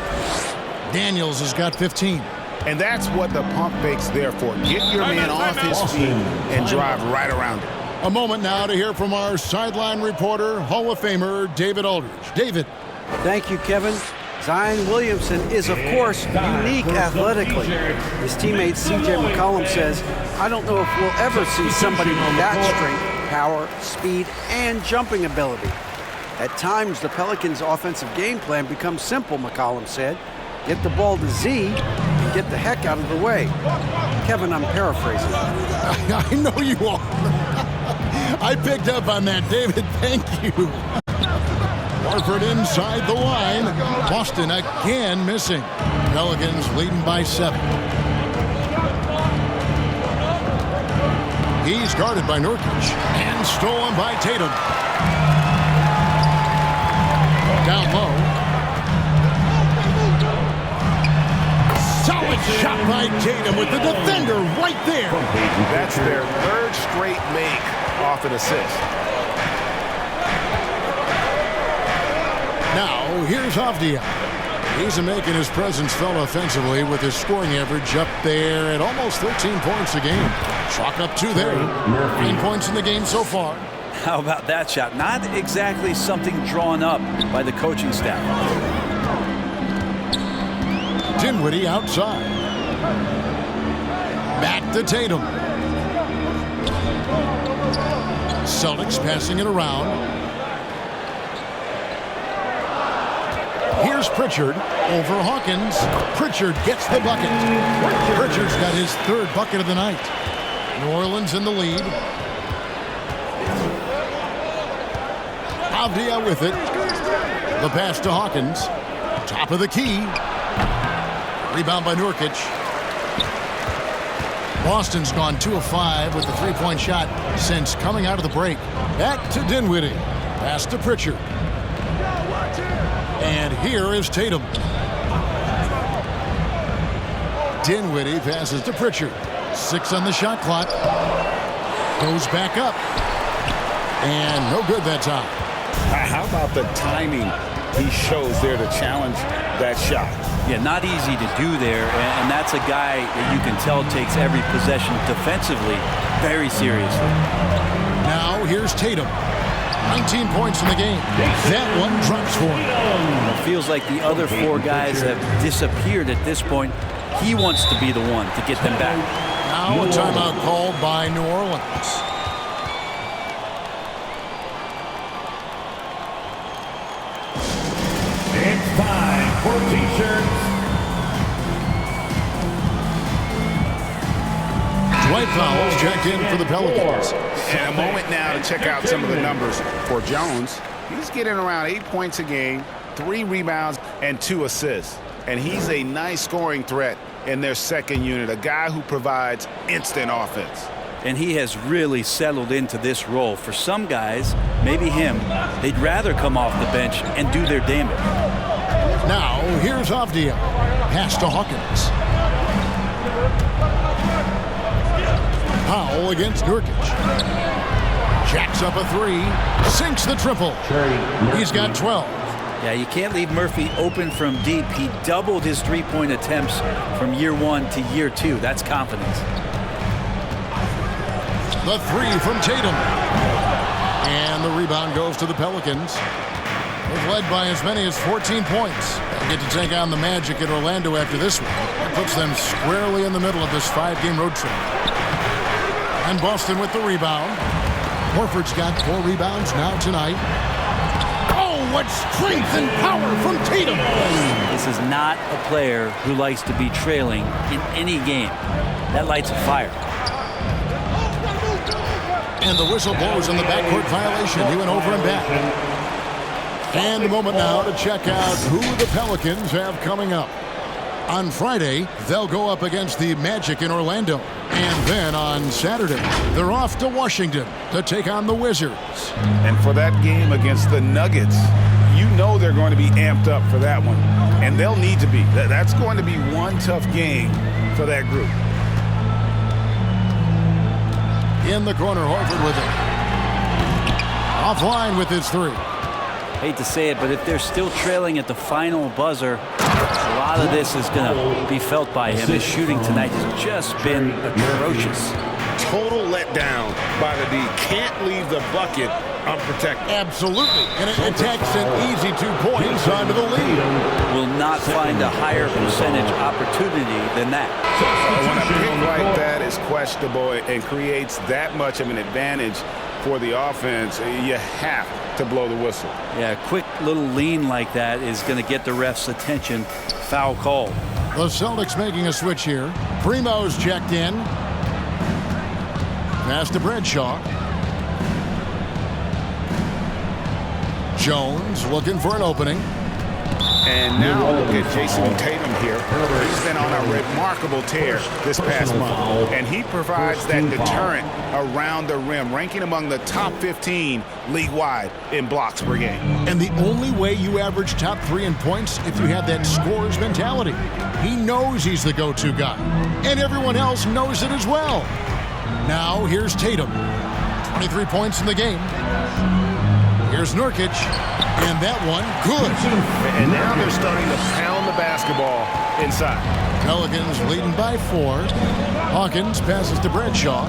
Daniels has got 15. And that's what the pump fake's there for. Get your man off his feet and drive right around it. A moment now to hear from our sideline reporter, Hall of Famer David Aldridge. David. Thank you, Kevin. Zion Williamson is, of course, unique athletically. His teammate C.J. McCollum says, I don't know if we'll ever see somebody with that strength, power, speed, and jumping ability. At times, the Pelicans' offensive game plan becomes simple, McCollum said. Get the ball to Z and get the heck out of the way. Kevin, I'm paraphrasing. I know you are. I picked up on that, David. Thank you. Horford inside the line. Boston again missing. Pelicans leading by 7. He's guarded by Nurkic and stolen by Tatum. Down low. Solid shot by Tatum with the defender right there. That's their 3rd straight make off an assist. Now, here's Avdia. He's making his presence felt offensively with his scoring average up there at almost 13 points a game. Chalk up 2 there. 9 points in the game so far. How about that shot? Not exactly something drawn up by the coaching staff. Dinwiddie outside. Back to Tatum. Celtics passing it around. Here's Pritchard over Hawkins. Pritchard gets the bucket. Pritchard's got his 3rd bucket of the night. New Orleans in the lead. Avdia with it. The pass to Hawkins. Top of the key. Rebound by Nurkic. Boston's gone 2 of 5 with the 3-point shot since coming out of the break. Back to Dinwiddie. Pass to Pritchard. And here is Tatum. Dinwiddie passes to Pritchard. 6 on the shot clock. Goes back up. And no good that time. How about the timing he shows there to challenge that shot? Yeah, not easy to do there, and that's a guy that you can tell takes every possession defensively very seriously. Now here's Tatum. 19 points in the game. That one drops for him. It feels like the other 4 guys have disappeared at this point. He wants to be the one to get them back. Now a timeout called by New Orleans. It's time for T-shirts. Dwight Powell's checked in for the Pelicans. And a moment now to check out some of the numbers for Jones. He's getting around 8 points a game, 3 rebounds, and 2 assists. And he's a nice scoring threat in their second unit, a guy who provides instant offense. And he has really settled into this role. For some guys, maybe him, they'd rather come off the bench and do their damage. Now, here's Avdia. Pass to Hawkins. Powell against Nurkic. Jacks up a 3. Sinks the triple. He's got 12. Yeah, you can't leave Murphy open from deep. He doubled his 3-point attempts from year 1 to year 2. That's confidence. The 3 from Tatum. And the rebound goes to the Pelicans. They've led by as many as 14 points. They get to take on the Magic in Orlando after this one. That puts them squarely in the middle of this 5-game road trip. And Boston with the rebound. Horford's got 4 rebounds now tonight. Oh, what strength and power from Tatum! This is not a player who likes to be trailing in any game. That lights a fire. And the whistle blows on the backcourt violation. He went over and back. And a moment now to check out who the Pelicans have coming up. On Friday, they'll go up against the Magic in Orlando. And then on Saturday, they're off to Washington to take on the Wizards. And for that game against the Nuggets, you know they're going to be amped up for that one. And they'll need to be. That's going to be one tough game for that group. In the corner, Horford with it. Offline with his 3. Hate to say it, but if they're still trailing at the final buzzer, a lot of this is going to be felt by him. His shooting tonight has just been atrocious. Total letdown by the D. Can't leave the bucket unprotected. Absolutely. And it takes an easy 2 points onto the lead. Will not find a higher percentage opportunity than that. When a pick like that is questionable and creates that much of an advantage for the offense, you have to blow the whistle. Yeah, a quick little lean like that is going to get the ref's attention. Foul call. The Celtics making a switch here. Primo's checked in. Pass to Bradshaw. Jones looking for an opening. And now look at Jason Tatum here. He's been on a remarkable tear this past month. And he provides that deterrent around the rim, ranking among the top 15 league-wide in blocks per game. And the only way you average top 3 in points if you have that scorer's mentality. He knows he's the go-to guy. And everyone else knows it as well. Now here's Tatum. 23 points in the game. Here's Nurkic. And that one, good. And now they're starting to pound the basketball inside. Pelicans leading by 4. Hawkins passes to Bradshaw.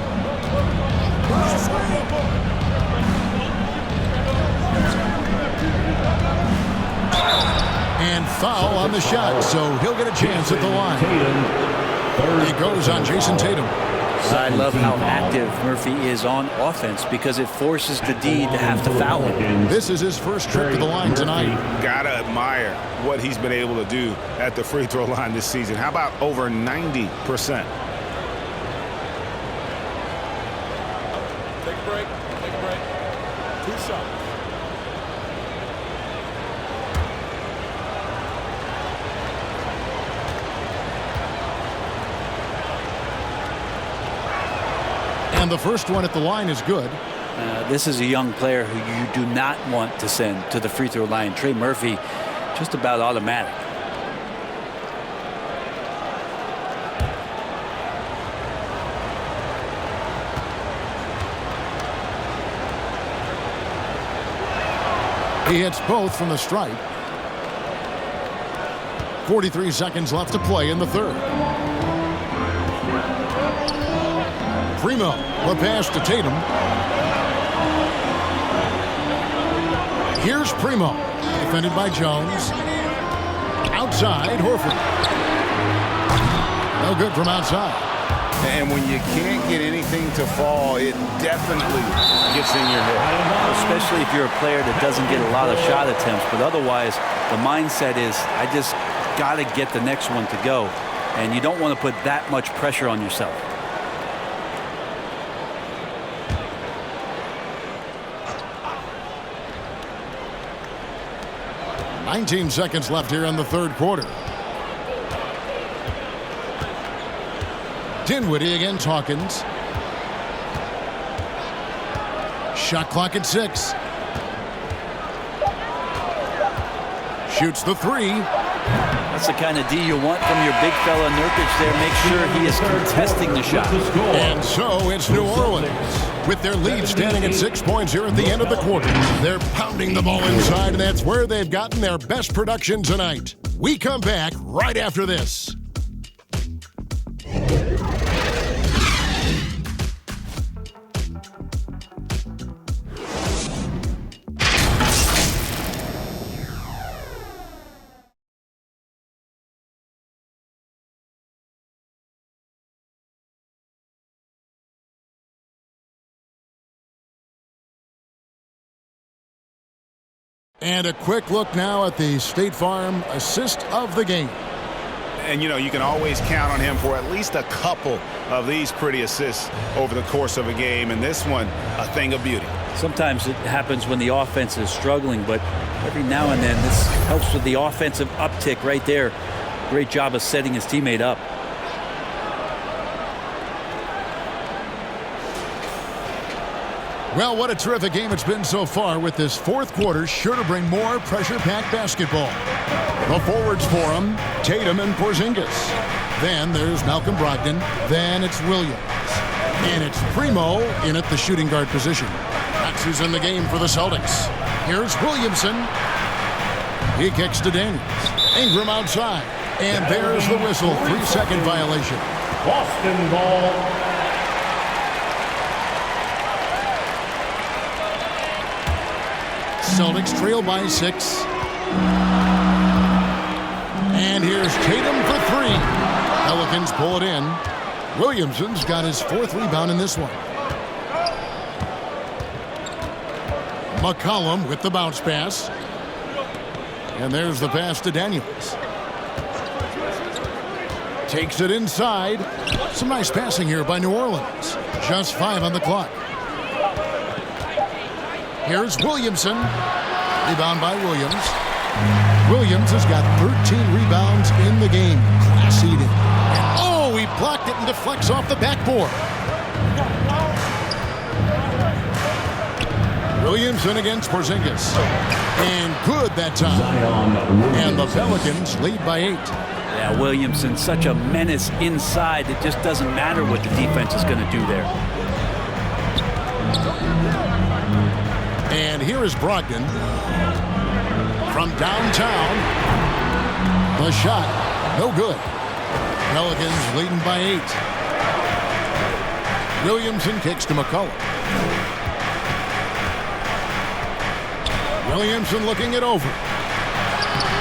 And foul on the shot, so he'll get a chance at the line. It goes on Jason Tatum. I love how active Murphy is on offense because it forces the D to have to foul him. This is his first trip to the line tonight. Gotta admire what he's been able to do at the free throw line this season. How about over 90%? Take a break. Take a break. 2 shots. And the first one at the line is good. This is a young player who you do not want to send to the free throw line. Trey Murphy, just about automatic. He hits both from the stripe. 43 seconds left to play in the third. Primo, the pass to Tatum. Here's Primo, defended by Jones. Outside, Horford. No good from outside. And when you can't get anything to fall, it definitely gets in your head. Especially if you're a player that doesn't get a lot of shot attempts. But otherwise, the mindset is, I just got to get the next one to go. And you don't want to put that much pressure on yourself. "19 seconds left here in the third quarter. Dinwiddie against Hawkins. Shot clock at 6. Shoots the 3. That's the kind of D you want from your big fella Nurkic there. Make sure he is contesting the shot. And so it's New Orleans. With their lead standing at 6 points here at the end of the quarter. They're pounding the ball inside, and that's where they've gotten their best production tonight. We come back right after this. And a quick look now at the State Farm assist of the game. And, you know, you can always count on him for at least a couple of these pretty assists over the course of a game. And this one, a thing of beauty. Sometimes it happens when the offense is struggling, but every now and then this helps with the offensive uptick right there. Great job of setting his teammate up. Well, what a terrific game it's been so far, with this fourth quarter sure to bring more pressure-packed basketball. The forwards for him, Tatum and Porzingis. Then there's Malcolm Brogdon. Then it's Williams. And it's Primo in at the shooting guard position. That's who's in the game for the Celtics. Here's Williamson. He kicks to Daniels. Ingram outside. And there's the whistle. 3-second violation. Boston ball. Celtics trail by 6. And here's Tatum for 3. Pelicans pull it in. Williamson's got his 4th rebound in this one. McCollum with the bounce pass. And there's the pass to Daniels. Takes it inside. Some nice passing here by New Orleans. Just 5 on the clock. Here's Williamson. Rebound by Williams. Williams has got 13 rebounds in the game. Class eating. And oh, he blocked it and deflects off the backboard. Williamson against Porzingis. And good that time. And the Pelicans lead by 8. Yeah, Williamson, such a menace inside. It just doesn't matter what the defense is going to do there. And here is Brogdon from downtown. The shot, no good. Pelicans leading by 8. Williamson kicks to McCollum. Williamson looking it over.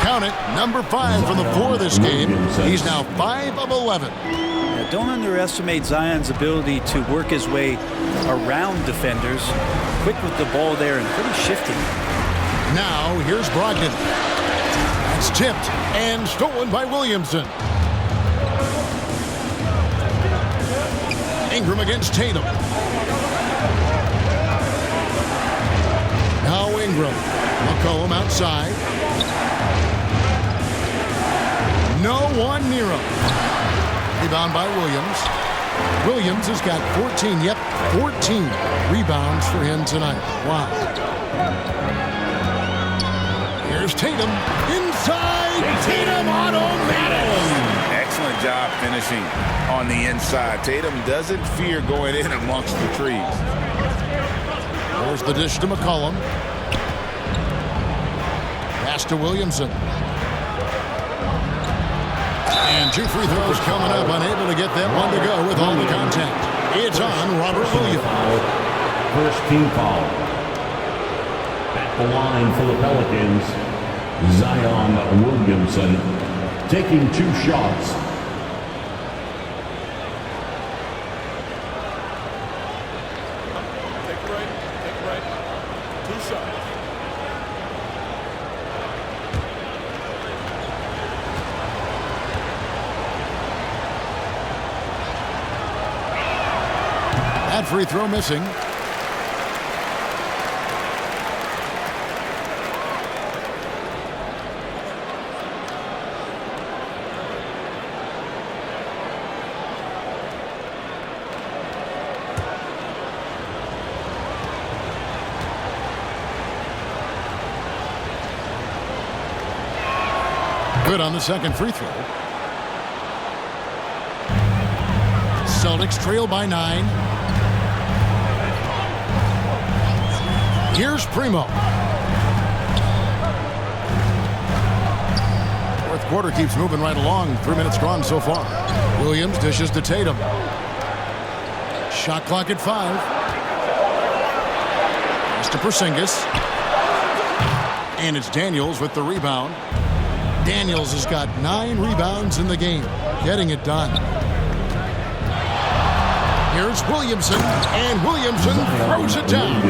Count it, number 5 from the floor this game. He's now 5 of 11. Now, don't underestimate Zion's ability to work his way around defenders. Quick with the ball there and pretty shifty. Now here's Brogdon. That's tipped and stolen by Williamson. Ingram against Tatum. Now Ingram. McCollum outside. No one near him. Rebound by Williams. Williams has got 14. Yep, 14 rebounds for him tonight. Wow. Here's Tatum. Inside. Tatum automatic. Excellent job finishing on the inside. Tatum doesn't fear going in amongst the trees. There's the dish to McCollum. Pass to Williamson. And 2 free throws coming up. Unable to get that one to go with all the contact. It's on Robert Williams. First team foul. At the line for the Pelicans, Zion Williamson taking 2 shots. Take right. 2 shots. That free throw missing. Good on the second free throw. Celtics trail by 9. Here's Primo. Fourth quarter keeps moving right along. 3 minutes gone so far. Williams dishes to Tatum. Shot clock at 5. Pass to Porzingis. And it's Daniels with the rebound. Daniels has got 9 rebounds in the game. Getting it done. Here's Williamson, and Williamson throws it down.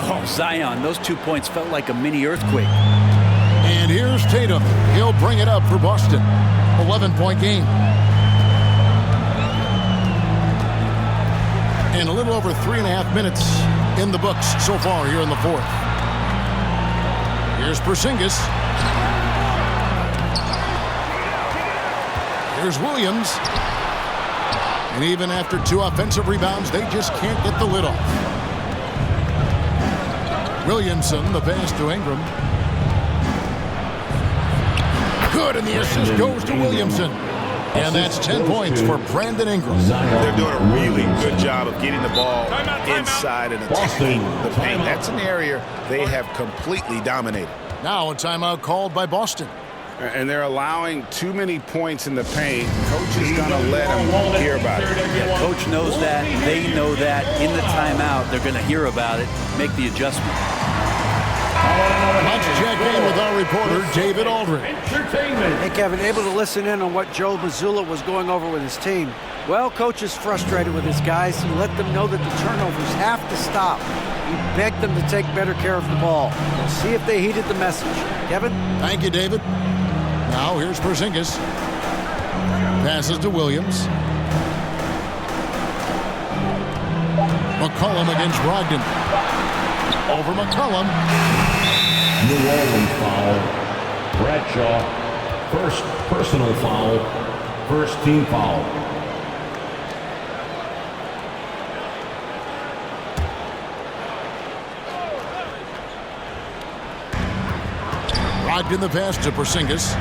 Oh, Zion, those 2 points felt like a mini earthquake. And here's Tatum. He'll bring it up for Boston. 11-point game. And a little over 3.5 minutes in the books so far here in the fourth. Here's Porzingis. Here's Williams. And even after 2 offensive rebounds, they just can't get the lid off. Williamson, the pass to Ingram. Good, and the assist goes to Williamson. And that's 10 points for Brandon Ingram. They're doing a really good job of getting the ball inside and attacking the paint. That's an area they have completely dominated. Now a timeout called by Boston. And they're allowing too many points in the paint. Coach is going to let them hear about it. Yeah, coach knows that. They know that. In the timeout, they're going to hear about it, make the adjustment. Let's check in with our reporter, David Aldridge. Hey, Kevin, able to listen in on what Joe Mazzulla was going over with his team. Well, coach is frustrated with his guys. He let them know that the turnovers have to stop. He begged them to take better care of the ball. We'll see if they heeded the message. Kevin? Thank you, David. Now here's Porzingis. Passes to Williams. McCollum against Brogdon. Over McCollum. New Orleans foul. Bradshaw. First personal foul. First team foul. Brogdon the pass to Porzingis.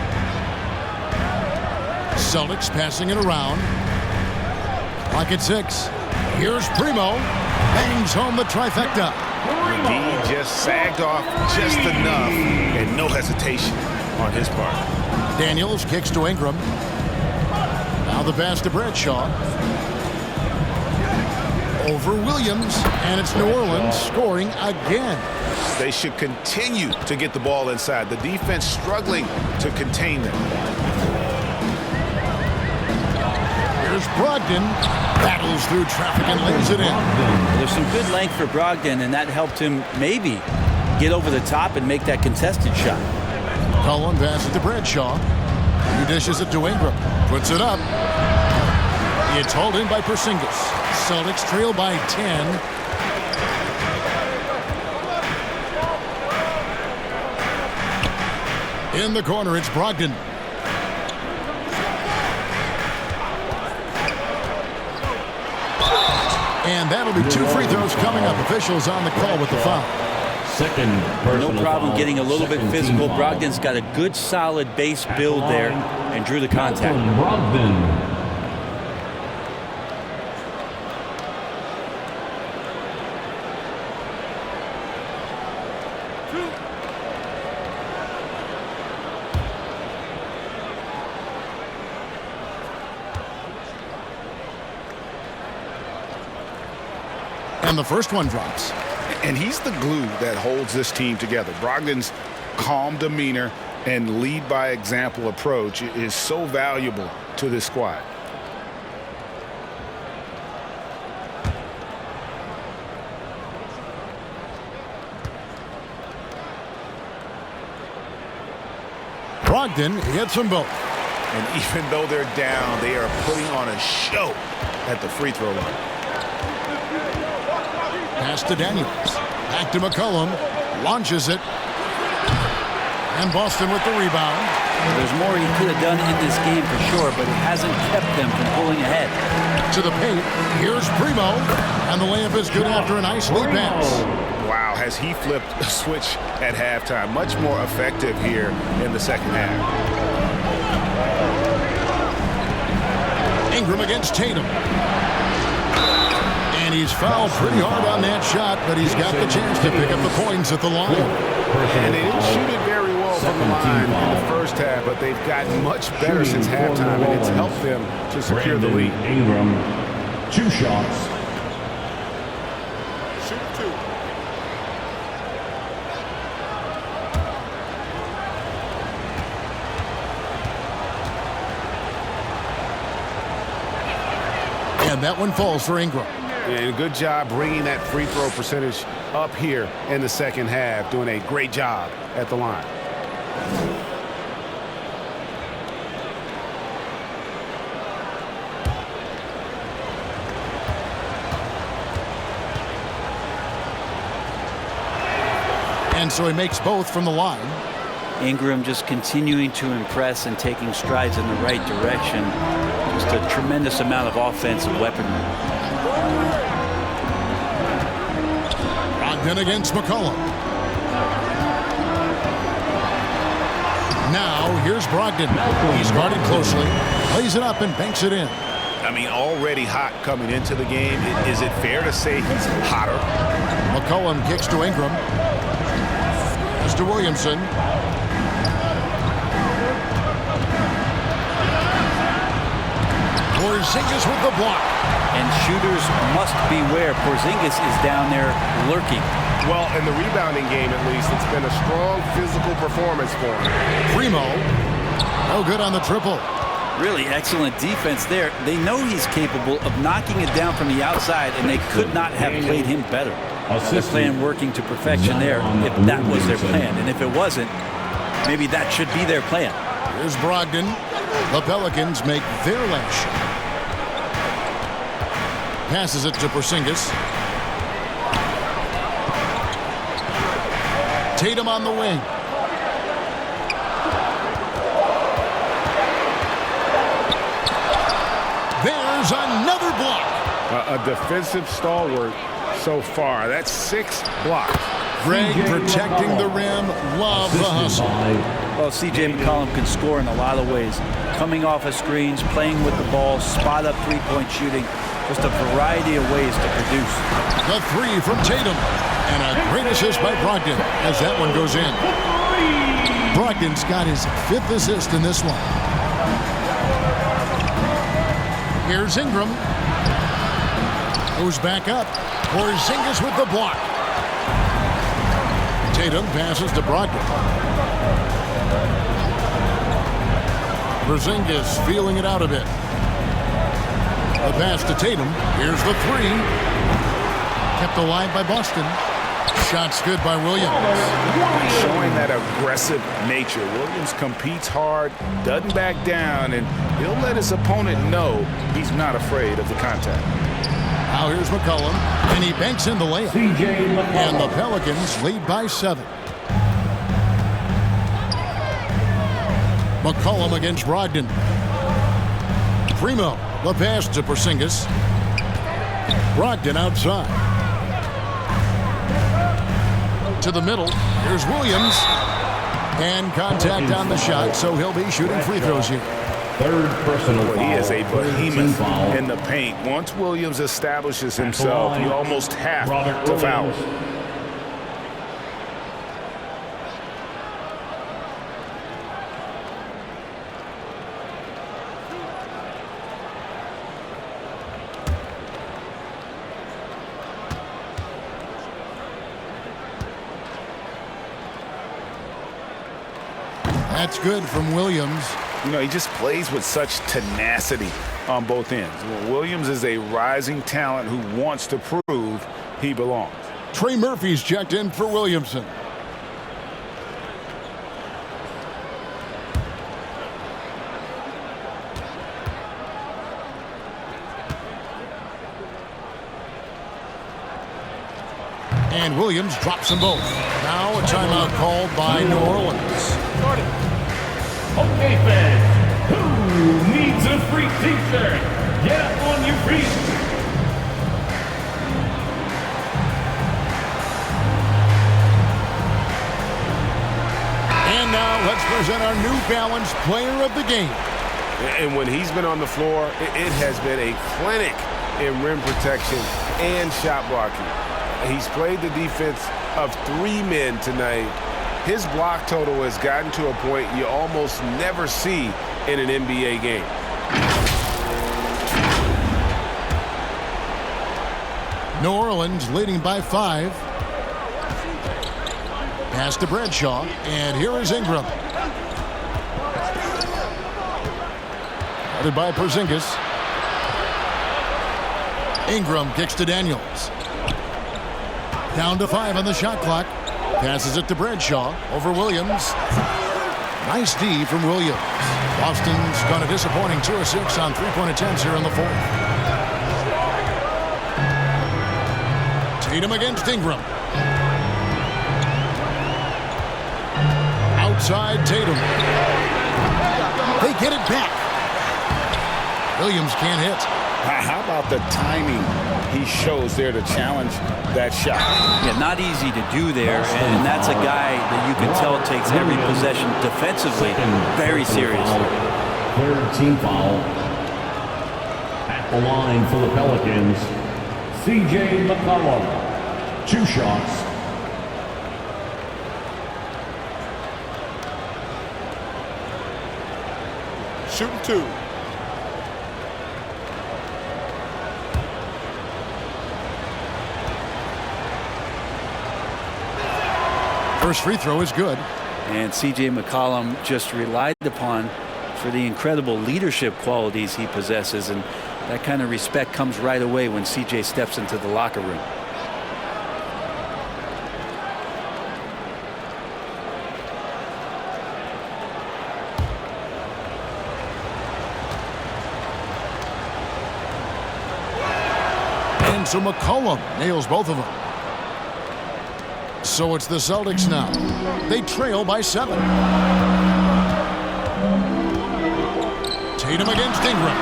Celtics passing it around. Clock at 6. Here's Primo. Bangs home the trifecta. McGee just sagged off just enough and no hesitation on his part. Daniels kicks to Ingram. Now the pass to Bradshaw. Over Williams, and it's New Orleans scoring again. They should continue to get the ball inside. The defense struggling to contain them. Here's Brogdon. Battles through traffic and lays it in. There's some good length for Brogdon, and that helped him maybe get over the top and make that contested shot. Cullen passes to Bradshaw. He dishes it to Ingram. Puts it up. It's hauled in by Porzingis. Celtics trail by 10. In the corner, it's Brogdon. And that'll be 2 free throws coming up. Officials on the call with the foul. No problem getting a little bit physical. Brogdon's got a good, solid base build there and drew the contact. And the first one drops. And he's the glue that holds this team together. Brogdon's calm demeanor and lead by example approach is so valuable to this squad. Brogdon hits them both. And even though they're down, they are putting on a show at the free throw line. Pass to Daniels. Back to McCollum. Launches it. And Boston with the rebound. There's more he could have done in this game for sure, but it hasn't kept them from pulling ahead. To the paint. Here's Primo. And the layup is good after a nice lead pass. Wow, has he flipped a switch at halftime. Much more effective here in the second half. Ingram against Tatum. And he's fouled pretty hard on that shot, but he's got the chance to pick up the points at the line. And they didn't shoot it very well from the line in the first half, but they've gotten much better since halftime, and it's helped them to secure the lead. Ingram, 2 shots. Shoot 2. And that one falls for Ingram. And good job bringing that free throw percentage up here in the second half, doing a great job at the line. And so he makes both from the line. Ingram just continuing to impress and taking strides in the right direction. Just a tremendous amount of offensive weaponry. Brogdon against McCollum. Now here's Brogdon. He's guarded closely. Lays it up and banks it in. I mean, already hot coming into the game. Is it fair to say he's hotter? McCollum kicks to Ingram. Pass to Williamson. Porzingis with the block. And shooters must beware. Porzingis is down there lurking. Well, in the rebounding game, at least, it's been a strong physical performance for him. Primo, no good on the triple. Really excellent defense there. They know he's capable of knocking it down from the outside, and they could not have played him better. Their plan working to perfection there, if that was their plan. And if it wasn't, maybe that should be their plan. Here's Brogdon. The Pelicans make their last shot. Passes it to Porzingis. Tatum on the wing. There's another block. A defensive stalwart so far. That's 6 blocks. Greg protecting the rim. Love the hustle. Well, C.J. McCollum can score in a lot of ways. Coming off of screens, playing with the ball, spot up three-point shooting. Just a variety of ways to produce. The 3 from Tatum. And a great assist by Brogdon as that one goes in. Brogdon's got his 5th assist in this one. Here's Ingram. Goes back up. Porzingis with the block. Tatum passes to Brogdon. Porzingis feeling it out a bit. The pass to Tatum. Here's the 3. Kept alive by Boston. Shots good by Williams. Showing that aggressive nature. Williams competes hard, doesn't back down, and he'll let his opponent know he's not afraid of the contact. Now here's McCollum, and he banks in the layup. And the Pelicans lead by 7. McCollum against Brogdon. Primo, the pass to Porzingis. Brogdon outside. To the middle. Here's Williams. And contact on the shot, so he'll be shooting free throws here. Third personal Well, he is a foul. behemoth in the paint. Once Williams establishes himself, you almost have to foul. That's good from Williams. You know, he just plays with such tenacity on both ends. Well, Williams is a rising talent who wants to prove he belongs. Trey Murphy's checked in for Williamson. And Williams drops them both. Now a timeout called by New Orleans. Okay, fans, who needs a free t-shirt? Get up on your feet. And now let's present our New Balance Player of the Game. And when he's been on the floor, it has been a clinic in rim protection and shot blocking. He's played the defense of 3 men tonight. His block total has gotten to a point you almost never see in an NBA game. New Orleans leading by 5. Pass to Bradshaw, and here is Ingram. Guarded by Porzingis. Ingram kicks to Daniels. Down to 5 on the shot clock. Passes it to Bradshaw over Williams. Nice D from Williams. Boston's gone a disappointing 2 of 6 on 3-point attempts here in the 4th. Tatum against Ingram. Outside Tatum. They get it back. Williams can't hit. How about the timing he shows there to challenge that shot? Yeah, not easy to do there, and that's a guy that you can tell takes every possession defensively very seriously. Third team foul. At the line for the Pelicans, C.J. McCollum. 2 shots. Shooting 2. First free throw is good. And C.J. McCollum just relied upon for the incredible leadership qualities he possesses, and that kind of respect comes right away when C.J. steps into the locker room. And so McCollum nails both of them. So it's the Celtics now. They trail by 7. Tatum against Ingram.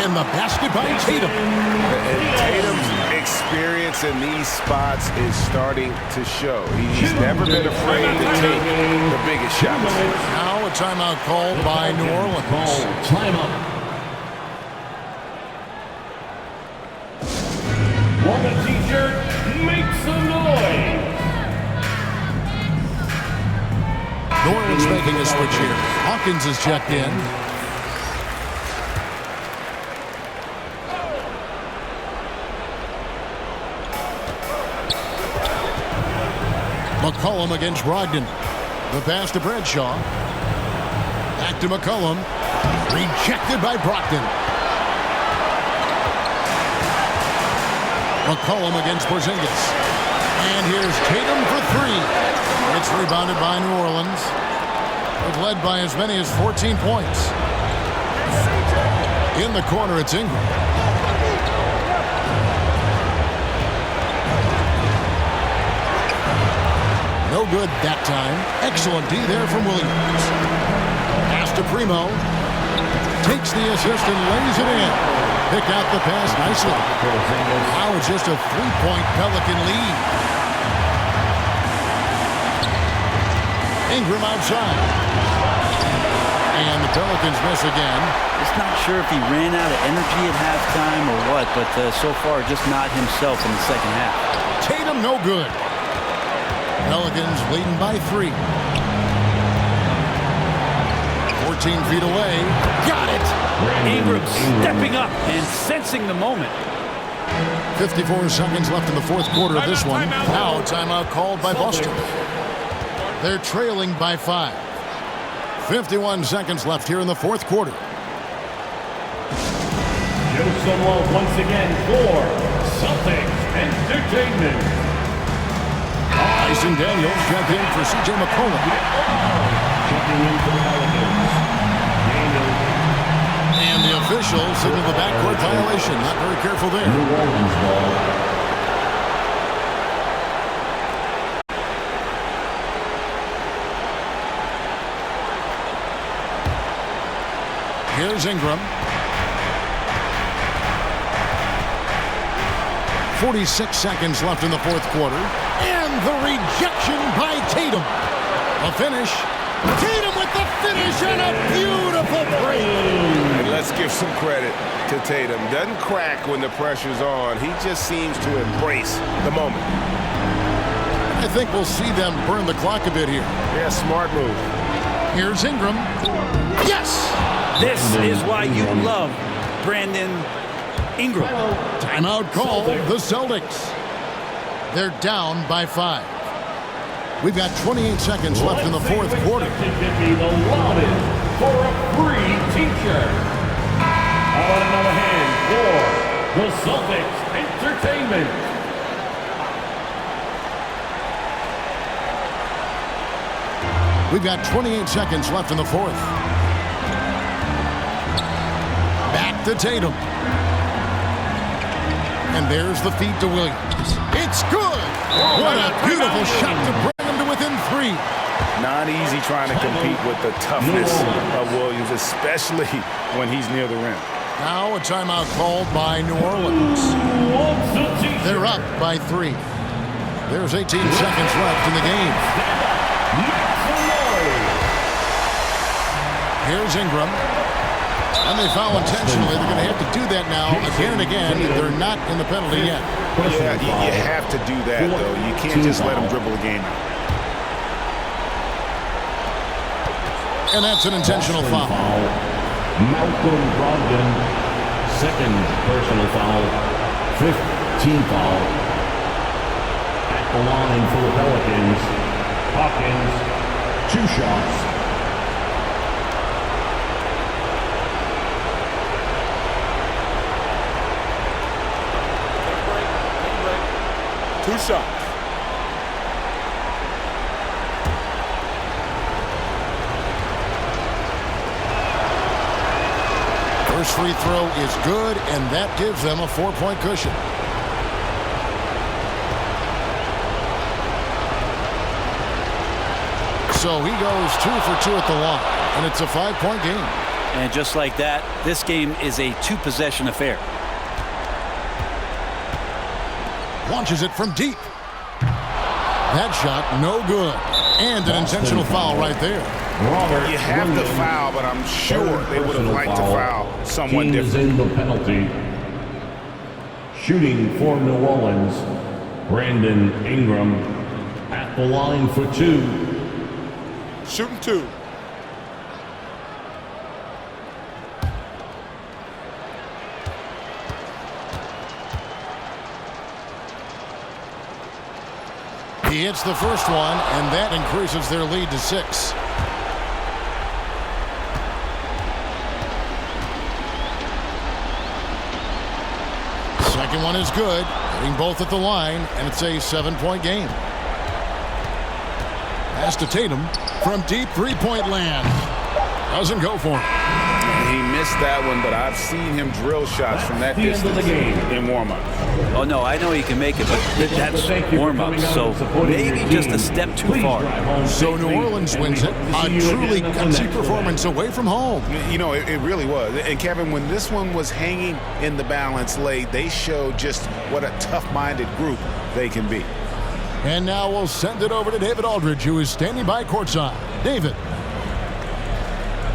And the basket by Tatum. And Tatum's experience in these spots is starting to show. He's never been afraid to take the biggest shots. Now a timeout called by New Orleans. Timeout. Want a t-shirt? Make some noise. New Orleans making a switch here. Hawkins is checked in. McCollum against Brogdon. The pass to Bradshaw. Back to McCollum. Rejected by Brogdon. McCollum against Porzingis. And here's Tatum for three. It's rebounded by New Orleans. They've led by as many as 14 points. In the corner, it's Ingram. No good that time. Excellent D there from Williams. Pass to Primo. Takes the assist and lays it in. Pick out the pass nicely. Now it's just a 3-point Pelican lead. Ingram outside. And the Pelicans miss again. Just not sure if he ran out of energy at halftime or what, but so far just not himself in the second half. Tatum no good. Pelicans leading by 3. 14 feet away. Got it! Ingram stepping up and sensing the moment. 54 seconds left in the fourth quarter of this one. Now a timeout called by Boston. They're trailing by 5. 51 seconds left here in the fourth quarter. Joe Sunwell once again for Celtics Entertainment. Tyson Daniels checked in for C.J. McCollum. Checking in for the Pelicans. And the official signaled the backcourt violation. Not very careful there. New Orleans ball. Here's Ingram. 46 seconds left in the fourth quarter. And the rejection by Tatum. A finish. Tatum with the finish and a beautiful break. And let's give some credit to Tatum. Doesn't crack when the pressure's on. He just seems to embrace the moment. I think we'll see them burn the clock a bit here. Yeah, smart move. Here's Ingram. Yes! This is why you love Brandon Ingram. Timeout call, the Celtics. They're down by 5. We've got 28 seconds left in the fourth quarter. The lobby for a free t-shirt. How about another hand for the Celtics Entertainment? We've got 28 seconds left in the fourth. Back to Tatum. And there's the feed to Williams. It's good! What a beautiful shot to bring him to within 3. Not easy trying to compete with the toughness of Williams, especially when he's near the rim. Now a timeout called by New Orleans. They're up by 3. There's 18 seconds left in the game. Here's Ingram. And they foul intentionally. They're going to have to do that now again and again. They're not in the penalty yet. Yeah, you have to do that, though. You can't just let them dribble a game out. And that's an intentional foul. Malcolm Brogdon, second personal foul, 15th foul. At the line for the Pelicans, Hawkins, 2 shots. Two shots. First free throw is good, and that gives them a 4-point cushion. So he goes 2 for 2 at the line, and it's a 5-point game. And just like that, this game is a 2-possession affair. Launches it from deep. That shot, no good. And an intentional foul right there. You have to foul, but I'm sure they would have liked to foul someone different. In the penalty. Shooting for New Orleans, Brandon Ingram at the line for 2. Shooting 2. He hits the first one, and that increases their lead to 6. Second one is good, hitting both at the line, and it's a 7-point game. Pass to Tatum from deep three-point land. Doesn't go for him. He missed that one, but I've seen him drill shots from that distance in warm-up. Oh, no, I know he can make it, but that's warm-up, so maybe just a step too far. So New Orleans wins it. A truly gutsy performance away from home. You know, it really was. And, Kevin, when this one was hanging in the balance late, they showed just what a tough-minded group they can be. And now we'll send it over to David Aldridge, who is standing by courtside. David.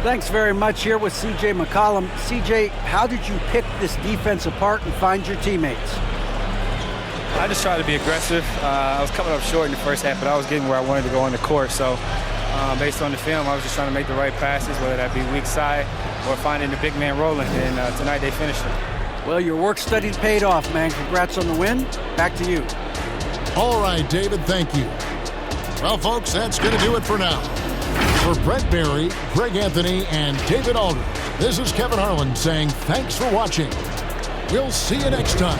Thanks very much. Here with C.J. McCollum. C.J., how did you pick this defense apart and find your teammates? I just tried to be aggressive. I was coming up short in the first half, but I was getting where I wanted to go on the court. So based on the film, I was just trying to make the right passes, whether that be weak side or finding the big man rolling. And tonight they finished it. Well, your work study paid off, man. Congrats on the win. Back to you. All right, David, thank you. Well, folks, that's going to do it for now. For Brett Barry, Greg Anthony, and David Aldridge, this is Kevin Harlan saying thanks for watching. We'll see you next time.